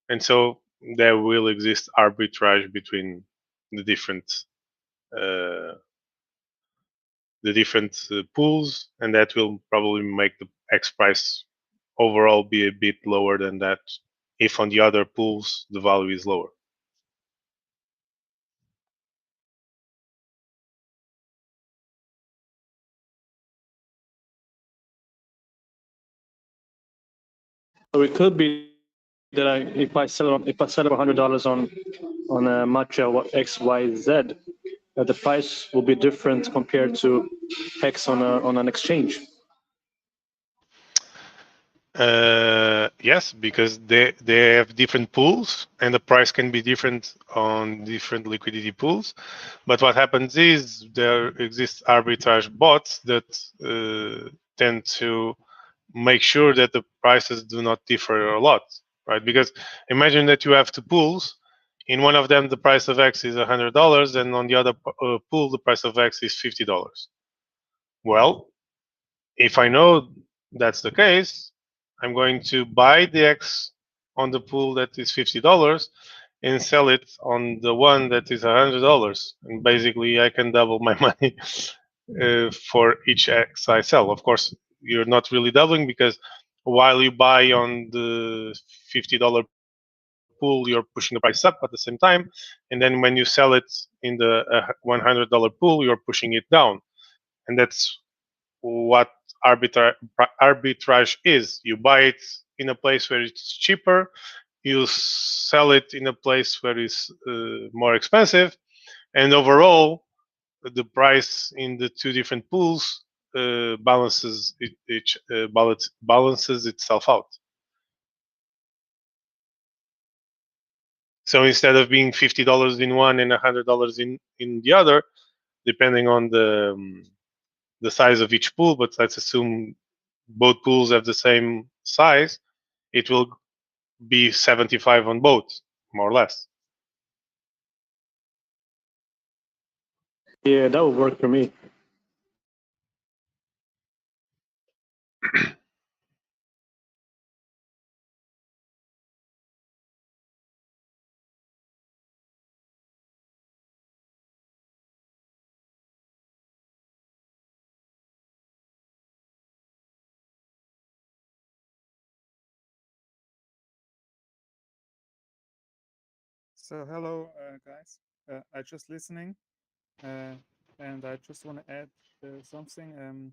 and so there will exist arbitrage between the different pools, and that will probably make the X price overall be a bit lower than that if on the other pools the value is lower. So it could be that if I sell it $100 on a matcha XYZ, that the price will be different compared to hex on an exchange. Yes, because they have different pools and the price can be different on different liquidity pools. But what happens is there exists arbitrage bots that tend to make sure that the prices do not differ a lot, right? Because imagine that you have two pools. In one of them, the price of X is $100, and on the other pool, the price of X is $50. Well, if I know that's the case, I'm going to buy the X on the pool that is $50 and sell it on the one that is $100. And basically, I can double my money for each X I sell. Of course, you're not really doubling because while you buy on the $50 pool, you're pushing the price up at the same time. And then when you sell it in the $100 pool, you're pushing it down. And that's what arbitrage is. You buy it in a place where it's cheaper, you sell it in a place where it's more expensive, and overall, the price in the two different pools balances itself out. So instead of being $50 in one and $100 in the other, depending on the size of each pool, but let's assume both pools have the same size, it will be 75 on both, more or less. Yeah, that would work for me. So hello, guys. I just listening, and I just want to add something.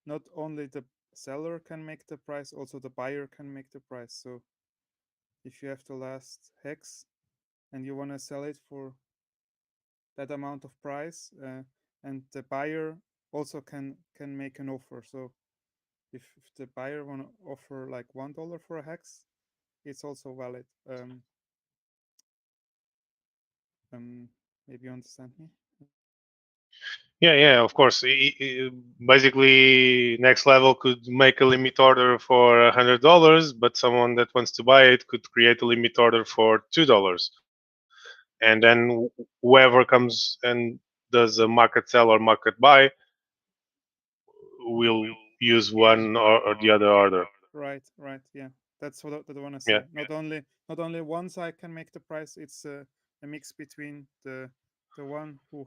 Not only the seller can make the price, also the buyer can make the price. So if you have the last hex and you want to sell it for that amount of price, and the buyer also can make an offer. So if the buyer want to offer like $1 for a hex, it's also valid. Maybe you understand me? Yeah, of course. Basically, next level could make a limit order for $100, but someone that wants to buy it could create a limit order for $2, and then whoever comes and does a market sell or market buy will use one or the other order. Right, right, yeah. That's what I want to Yeah, say. Not only one side can make the price. It's a mix between the one who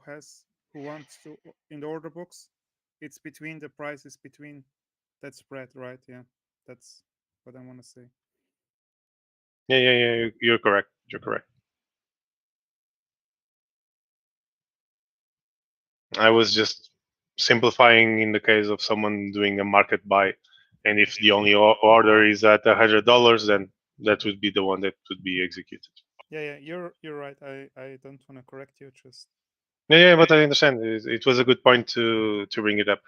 wants to in the order books. It's between the prices between that spread, right? Yeah, that's what I want to say. yeah. You're correct. You're correct. I was just simplifying in the case of someone doing a market buy, and if the only order is at $100, then that would be the one that would be executed. Yeah, you're right. I don't want to correct you. Just Yeah, but I understand. It was a good point to bring it up.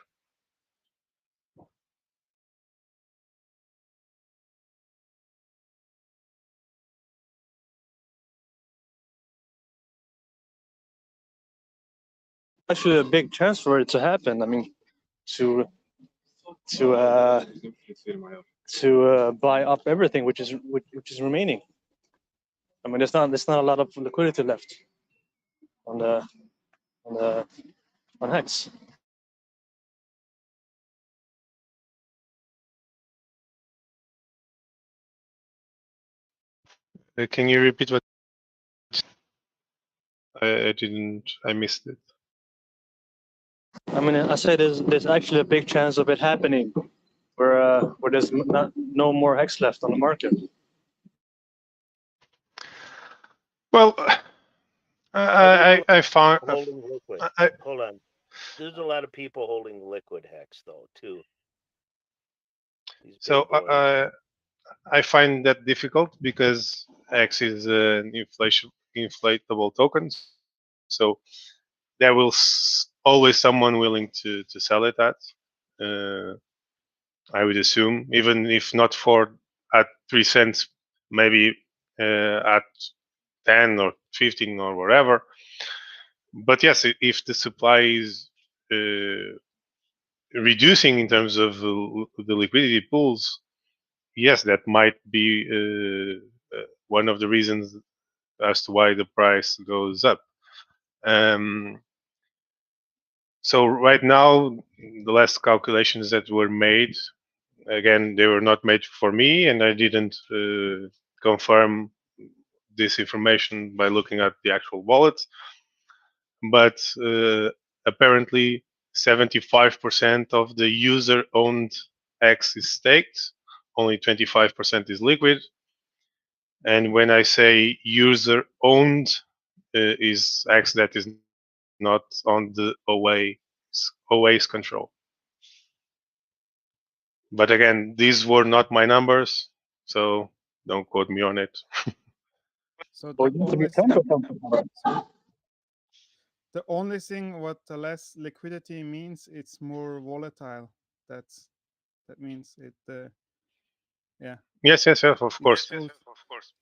actually a big chance for it to happen. I mean, to to uh, to buy up everything which is remaining. I mean, there's not a lot of liquidity left on the on the on Hex. Can you repeat what I didn't? I missed it. I mean, I say there's actually a big chance of it happening, where there's no more Hex left on the market. Well, Well, I found holding liquid. I, Hold on. There's a lot of people holding liquid hex though too. These so big boys. I find that difficult because X is an inflatable token, so there will always someone willing to sell it at. Uh, I would assume, even if not for at 3 cents, maybe at 10 or 15 or whatever. But yes, if the supply is reducing in terms of the liquidity pools, yes, that might be one of the reasons as to why the price goes up. Um, so right now, the last calculations that were made, again, they were not made for me, and I didn't confirm this information by looking at the actual wallets. But apparently, 75% of the user-owned X is staked. Only 25% is liquid. And when I say user-owned, is X that is not on the OA's control. But again, these were not my numbers, so don't quote me on it. so Well, you have to be the only thing what the less liquidity means, it's more volatile. That means it. Yeah, Yes, of it's course. goes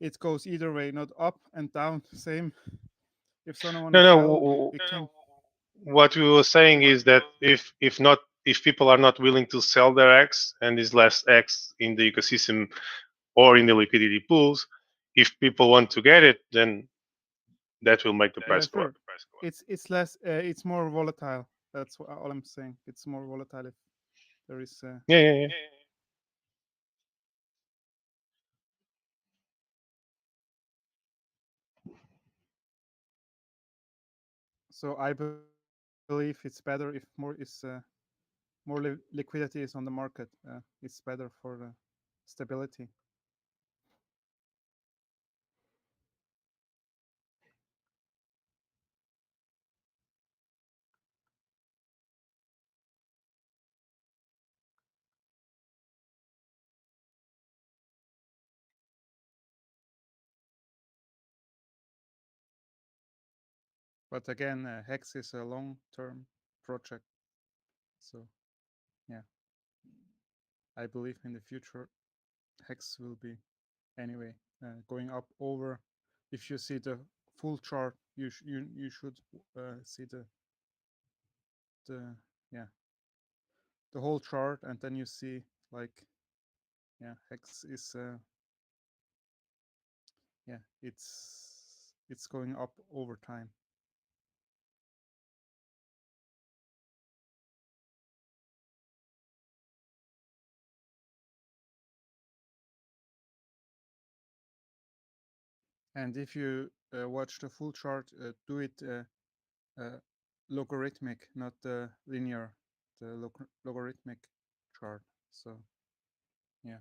it goes either way, not up and down. Same. If someone want to No, sell, no. it can. What we were saying is that if people are not willing to sell their X and is less X in the ecosystem or in the liquidity pools, if people want to get it, then that will make the Yeah, price go up. sure. It's less. It's more volatile. That's all I'm saying. It's more volatile if there is. Yeah. So I believe it's better if more liquidity is on the market. It's better for stability. But again, Hex is a long-term project, so yeah, I believe in the future Hex will be anyway going up over. If you see the full chart, you should see yeah, the whole chart, and then you see like, yeah, Hex is yeah, it's going up over time. And if you watch the full chart, do it logarithmic, not the linear, the logarithmic chart. So yeah.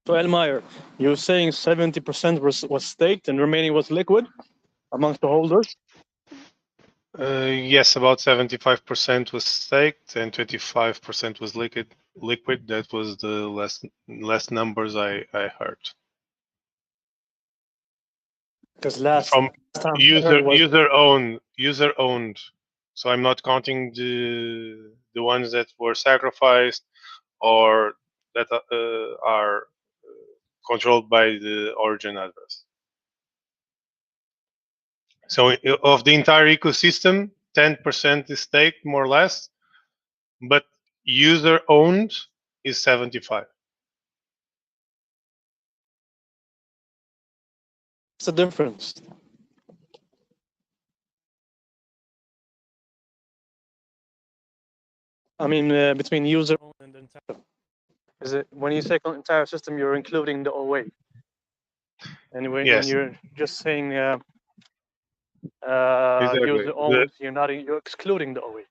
So Elmeyer, you were saying 70% was staked and remaining was liquid amongst the holders? Yes, about 75% was staked and 25% was liquid. That was the last numbers I heard. Because last From time I heard was user owned. So I'm not counting the ones that were sacrificed or that are controlled by the origin address. So of the entire ecosystem, 10% is staked, more or less, but user owned is 75. what's the difference? I mean, between user owned and entire. Is it when you say entire system, you're including the OA? And when Yes, you're just saying exactly. user owned, you're excluding the OA.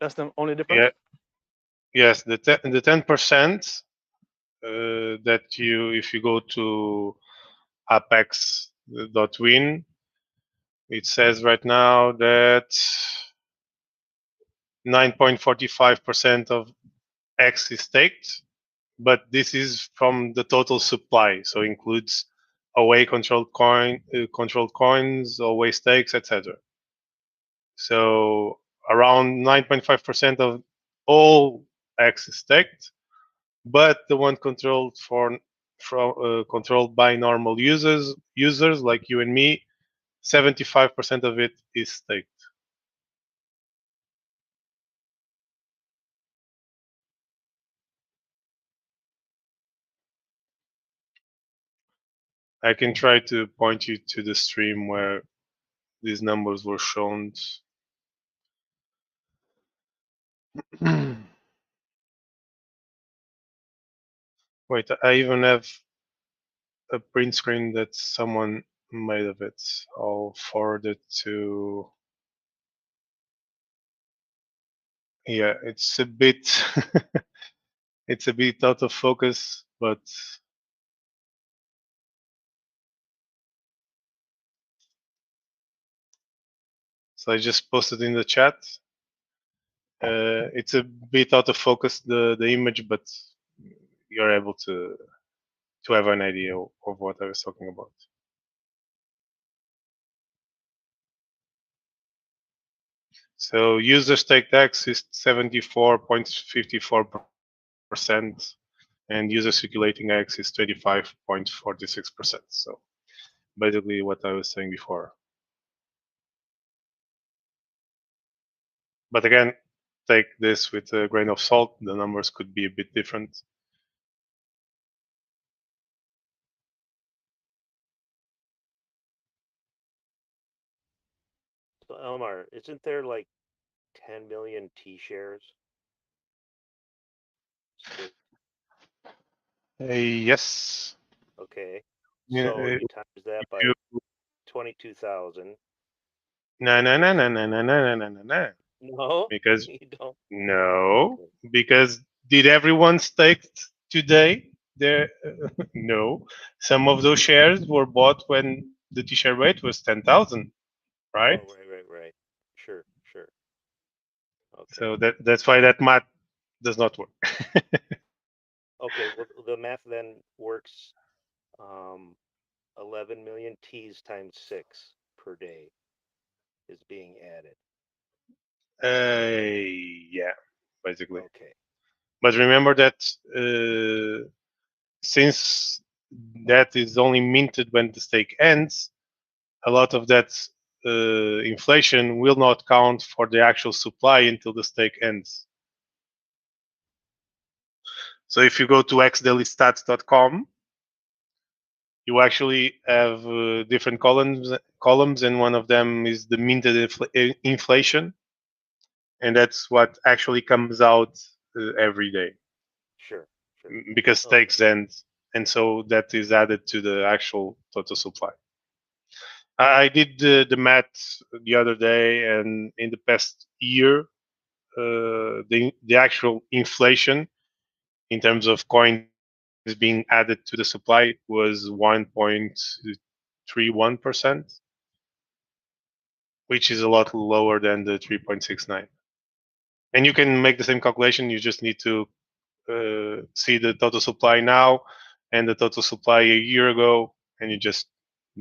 That's the only difference. Yeah, yes, the 10% that if you go to apex.win, it says right now that 9.45% of X is staked, but this is from the total supply, so includes away controlled coins, away stakes, etc. So around 9.5% of all X is staked, but the one controlled by normal users like you and me, 75% of it is staked. I can try to point you to the stream where these numbers were shown. Wait, I even have a print screen that someone made of it. I'll forward it to. Yeah, it's a bit it's a bit out of focus, but so I just posted in the chat. It's a bit out of focus, the image, but you're able to have an idea of what I was talking about. So user staked X is 74.54%, and user circulating X is 25.46%. So basically what I was saying before. But again, take this with a grain of salt. The numbers could be a bit different. So Elmar, isn't there like 10 million T shares? Yes. Okay. Yeah, So you times that by 22,000. No. No, because you don't. no, Okay. because did everyone stake today? There, no. Some of those shares were bought when the T-share rate was 10,000, right? Oh, right. Sure, sure. Okay. So that's why that math does not work. Okay. Well, the math then works. Um, 11 million T's times 6 per day is being added. Yeah, basically. Okay. But remember that since that is only minted when the stake ends, a lot of that inflation will not count for the actual supply until the stake ends. So if you go to xdailystats.com, you actually have different columns, and one of them is the minted inflation, and that's what actually comes out every day Sure, sure. because Okay. stakes end, and so that is added to the actual total supply. I did math the other day, and in the past year, the actual inflation in terms of coins being added to the supply was 1.31%, which is a lot lower than the 3.69. And you can make the same calculation. You just need to see the total supply now and the total supply a year ago, and you just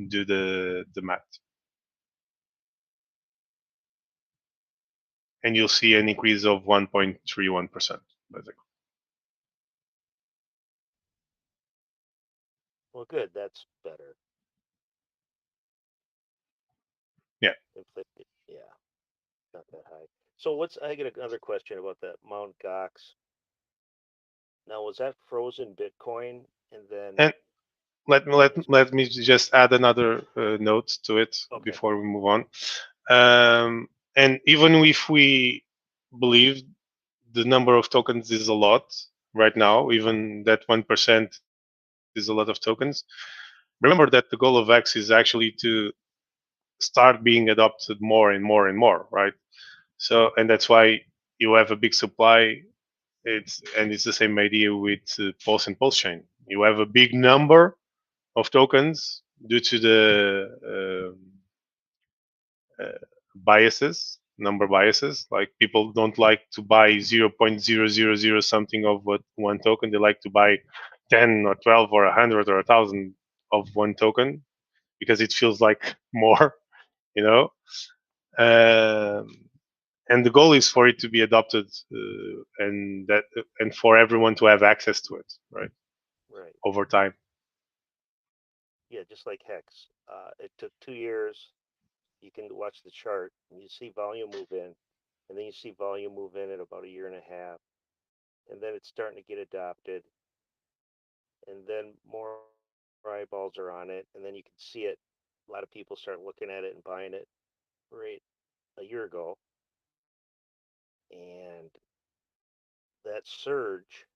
do the math. And you'll see an increase of 1.31%, basically. Well, good. That's better. Yeah. Inflation, yeah, not that high. So I get another question about that Mount Gox. Now, was that frozen Bitcoin? And then, And let me just add another note to it okay. before we move on. And even if we believe the number of tokens is a lot right now, even that 1% is a lot of tokens, remember that the goal of X is actually to start being adopted more and more and more, right? So, and that's why you have a big supply. It's the same idea with Pulse and Pulsechain. You have a big number of tokens due to the biases, number biases. Like people don't like to buy 0.000 something of what one token. They like to buy 10 or 12 or 100 or 1,000 of one token because it feels like more, you know. Um, and the goal is for it to be adopted and for everyone to have access to it, right? Right. Over time. Yeah, just like Hex. It took 2 years. You can watch the chart and you see volume move in, and then you see volume move in at about a year and a half, and then it's starting to get adopted, and then more eyeballs are on it, and then you can see it. A lot of people start looking at it and buying it right a year ago, and that surge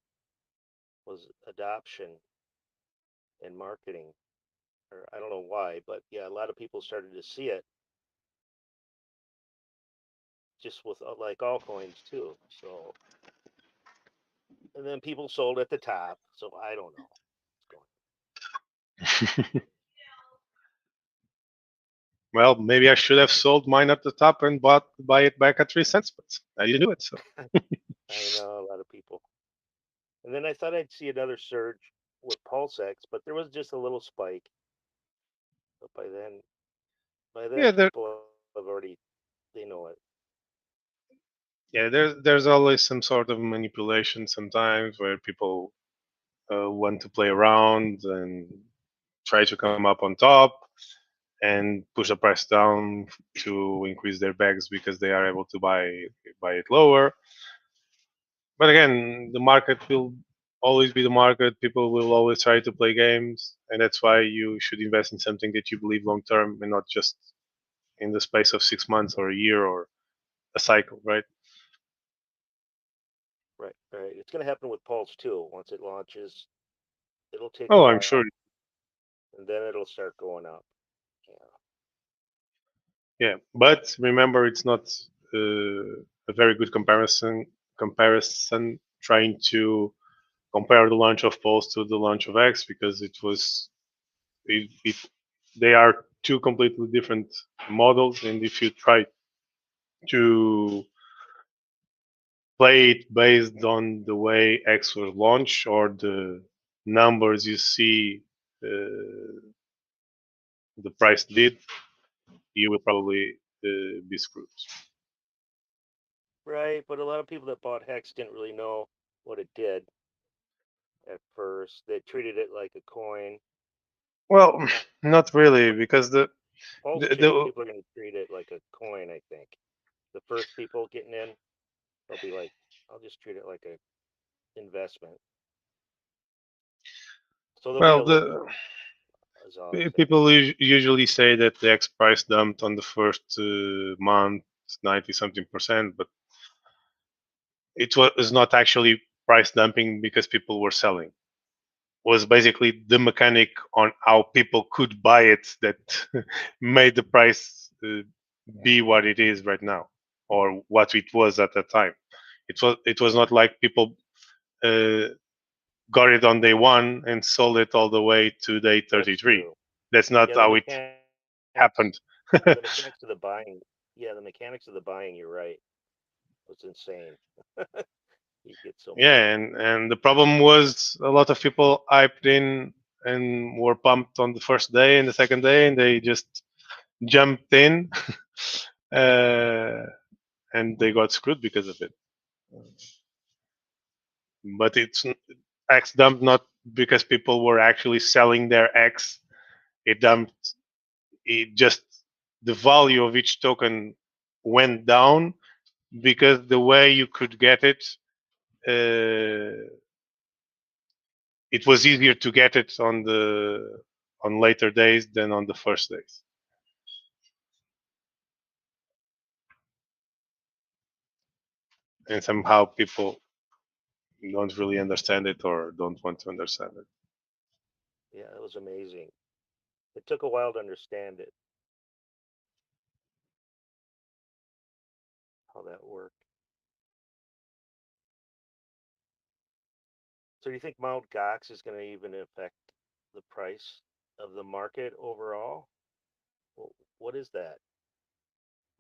was adoption and marketing, or I don't know why, but yeah, a lot of people started to see it just with like altcoins too. So, and then people sold at the top. So I don't know what's going. Well, maybe I should have sold mine at the top and buy it back at 3 cents, but I didn't do it. So I know a lot of people. And then I thought I'd see another surge with PulseX, but there was just a little spike. But by then, yeah, people have already, they know it. there's always some sort of manipulation sometimes where people want to play around and try to come up on top and push the price down to increase their bags because they are able to buy it lower. But again, the market will always be the market. People will always try to play games, and that's why you should invest in something that you believe long term and not just in the space of 6 months or a year or a cycle, right? Right. It's going to happen with Pulse too. Once it launches, it'll take a Oh, I'm sure. while, and then it'll start going up. Yeah. Yeah, but remember, it's not. Uh, a very good comparison trying to compare the launch of Pulse to the launch of X, because it they are two completely different models, and if you try to play it based on the way X was launched or the numbers you see the price did, you will probably be screwed. Right, but a lot of people that bought Hex didn't really know what it did at first. They treated it like a coin. Well, not really, because the Pulsechain, people are going to treat it like a coin, I think. The first people getting in, they'll be like, I'll just treat it like a investment. So there'll be a little people usually say that the X price dumped on the first month 90 something percent, but it was not actually price dumping because people were selling. It was basically the mechanic on how people could buy it that made the price be what it is right now, or what it was at that time. It was not like people got it on day one and sold it all the way to day 33. That's not how it happened. The mechanics of the buying, the mechanics of the buying, you're right. It's insane. You get so and the problem was a lot of people hyped in and were pumped on the first day and the second day, and they just jumped in, and they got screwed because of it. But it's X dumped not because people were actually selling their X. It dumped. It just the value of each token went down because the way you could get it, it was easier to get it on later days than on the first days. And somehow people don't really understand it or don't want to understand it. Yeah, it was amazing. It took a while to understand it, how that worked. So do you think Mount Gox is going to even affect the price of the market overall? What is that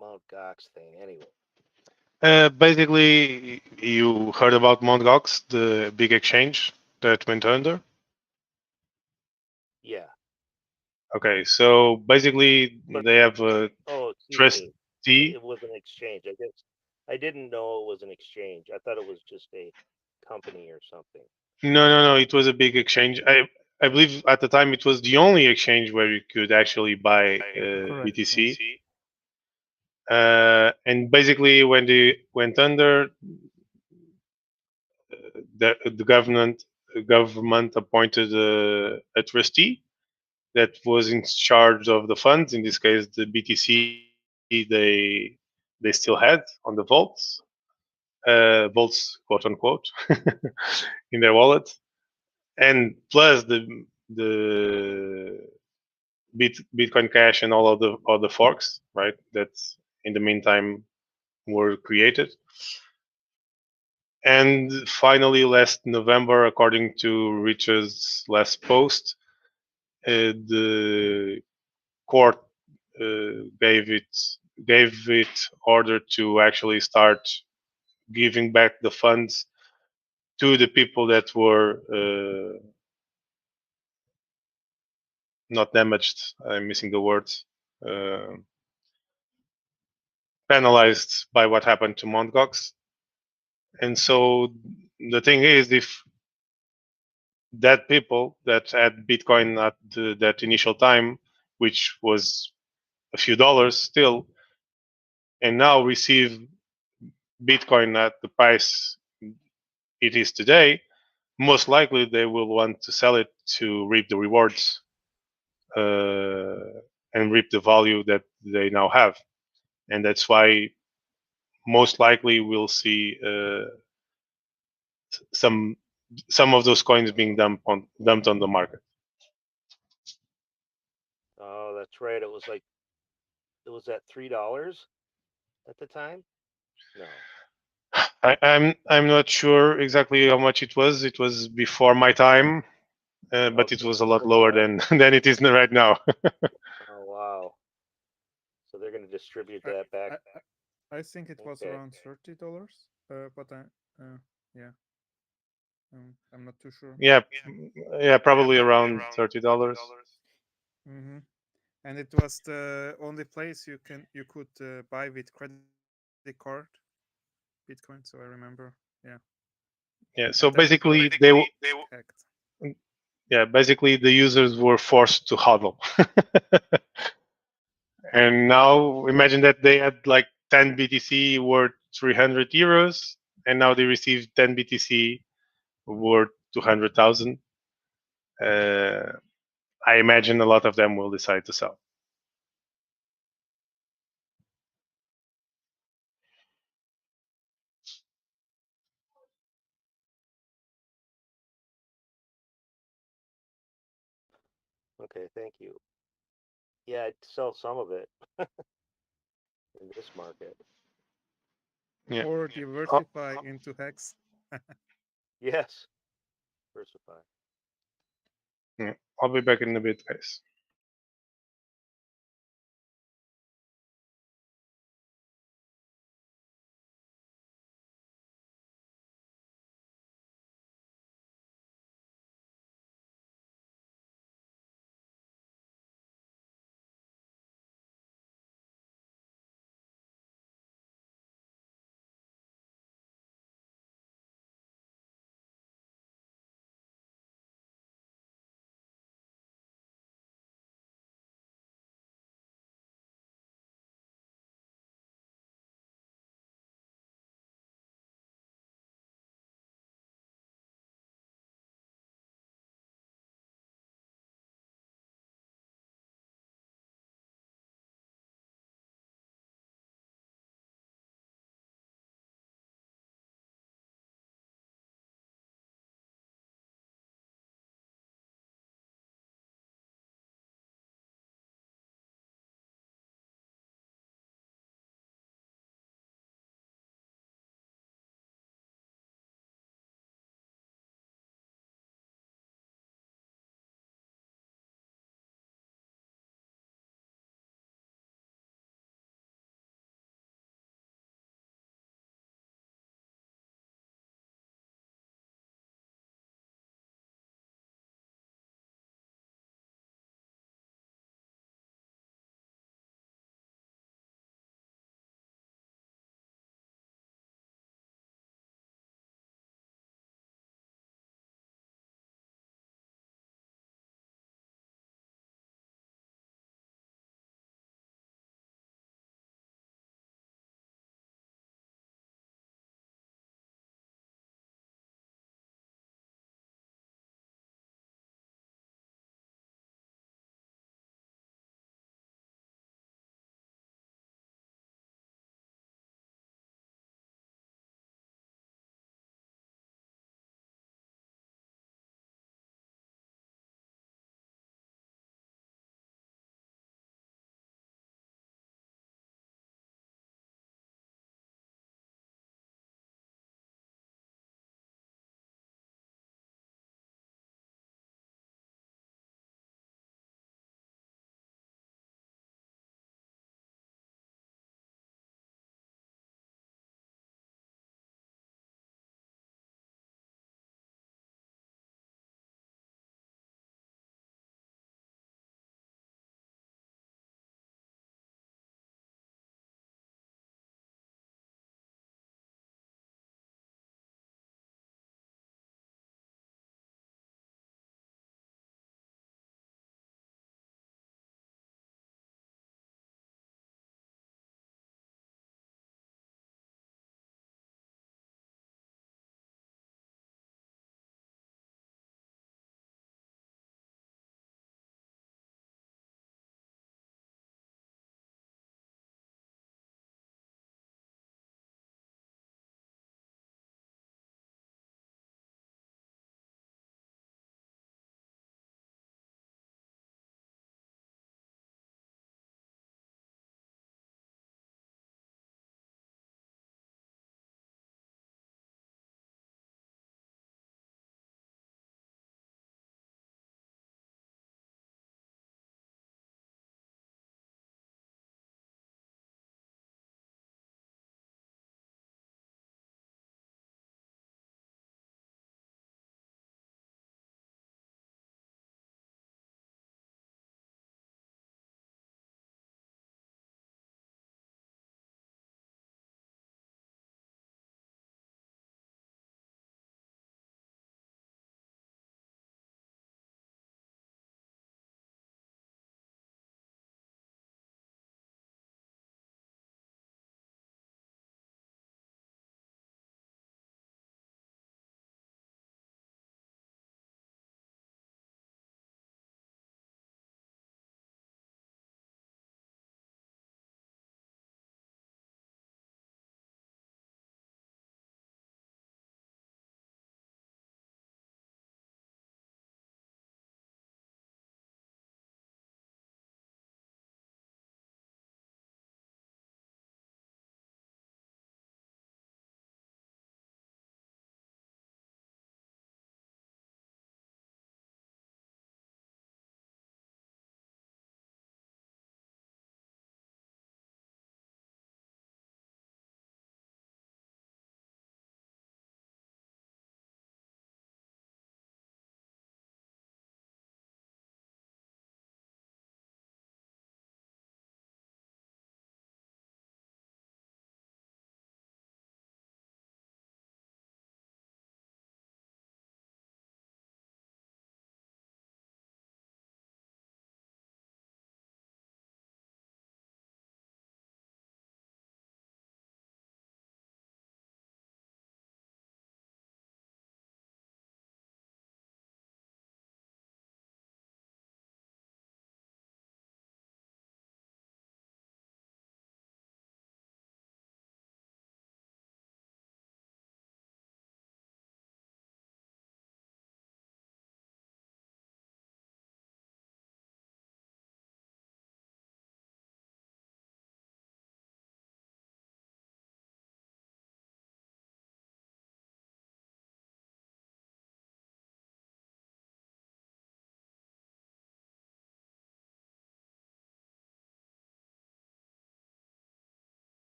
Mount Gox thing anyway? Basically, you heard about Mt. Gox, the big exchange that went under? Yeah. Okay, so basically they have a trustee. It was an exchange. I guess I didn't know it was an exchange. I thought it was just a company or something. No. It was a big exchange. I believe at the time it was the only exchange where you could actually buy BTC. And basically, when they went under, the government appointed a trustee that was in charge of the funds. In this case, the BTC they still had on the vaults quote unquote, in their wallet, and plus the Bitcoin Cash and all of the other forks, right? That in the meantime were created. And finally, last November, according to Richard's last post, the court gave it order to actually start giving back the funds to the people that were not damaged. I'm missing the words. Penalized by what happened to Mt. Gox. And so the thing is, if that people that had Bitcoin at that initial time, which was a few dollars still, and now receive Bitcoin at the price it is today, most likely they will want to sell it to reap the rewards and reap the value that they now have. And that's why most likely we'll see some of those coins being dumped on the market. Oh, that's right. It was at $3 at the time. No. I'm not sure exactly how much it was. It was before my time, but it was a lot lower than than it is right now. Oh wow! So they're going to distribute that back. I think it was Okay. around $30, but yeah, I'm not too sure. Yeah, yeah, probably around $30. Mm-hmm. And it was the only place you could buy with credit card Bitcoin. So I remember, yeah. Yeah, so And then it was basically hacked. yeah, basically the users were forced to hodl. And now imagine that they had like 10 BTC worth 300 euros, and now they receive 10 BTC worth 200,000. I imagine a lot of them will decide to sell. Okay, thank you. Yeah, I'd sell some of it in this market. Yeah. Or diversify into HEX. Yes, diversify. Yeah. I'll be back in a bit, guys.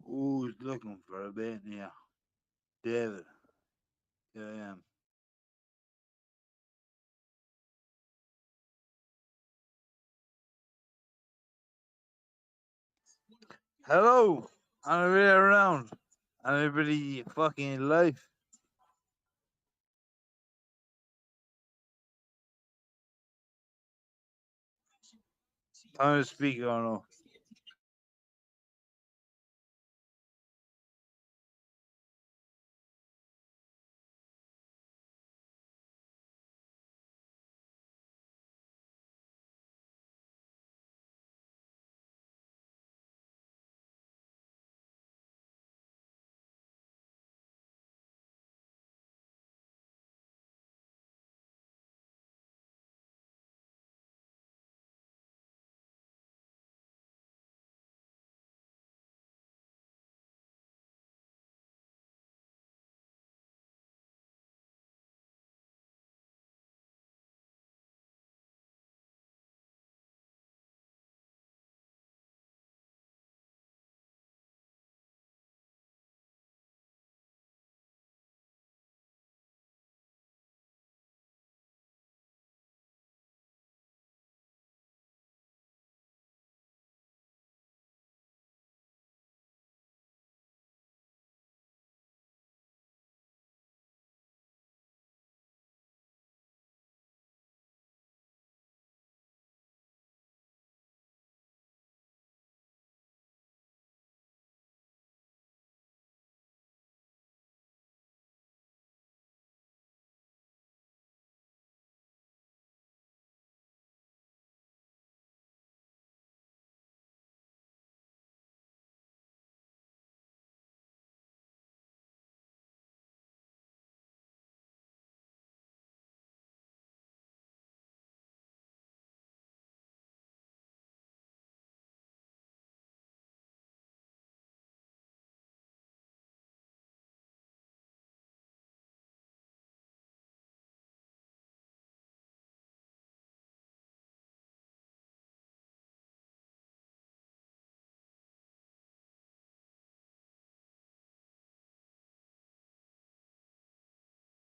Who's looking for a bit now? David. Here I am. Hello, I'm really around. Everybody fucking life. Time to speak or no?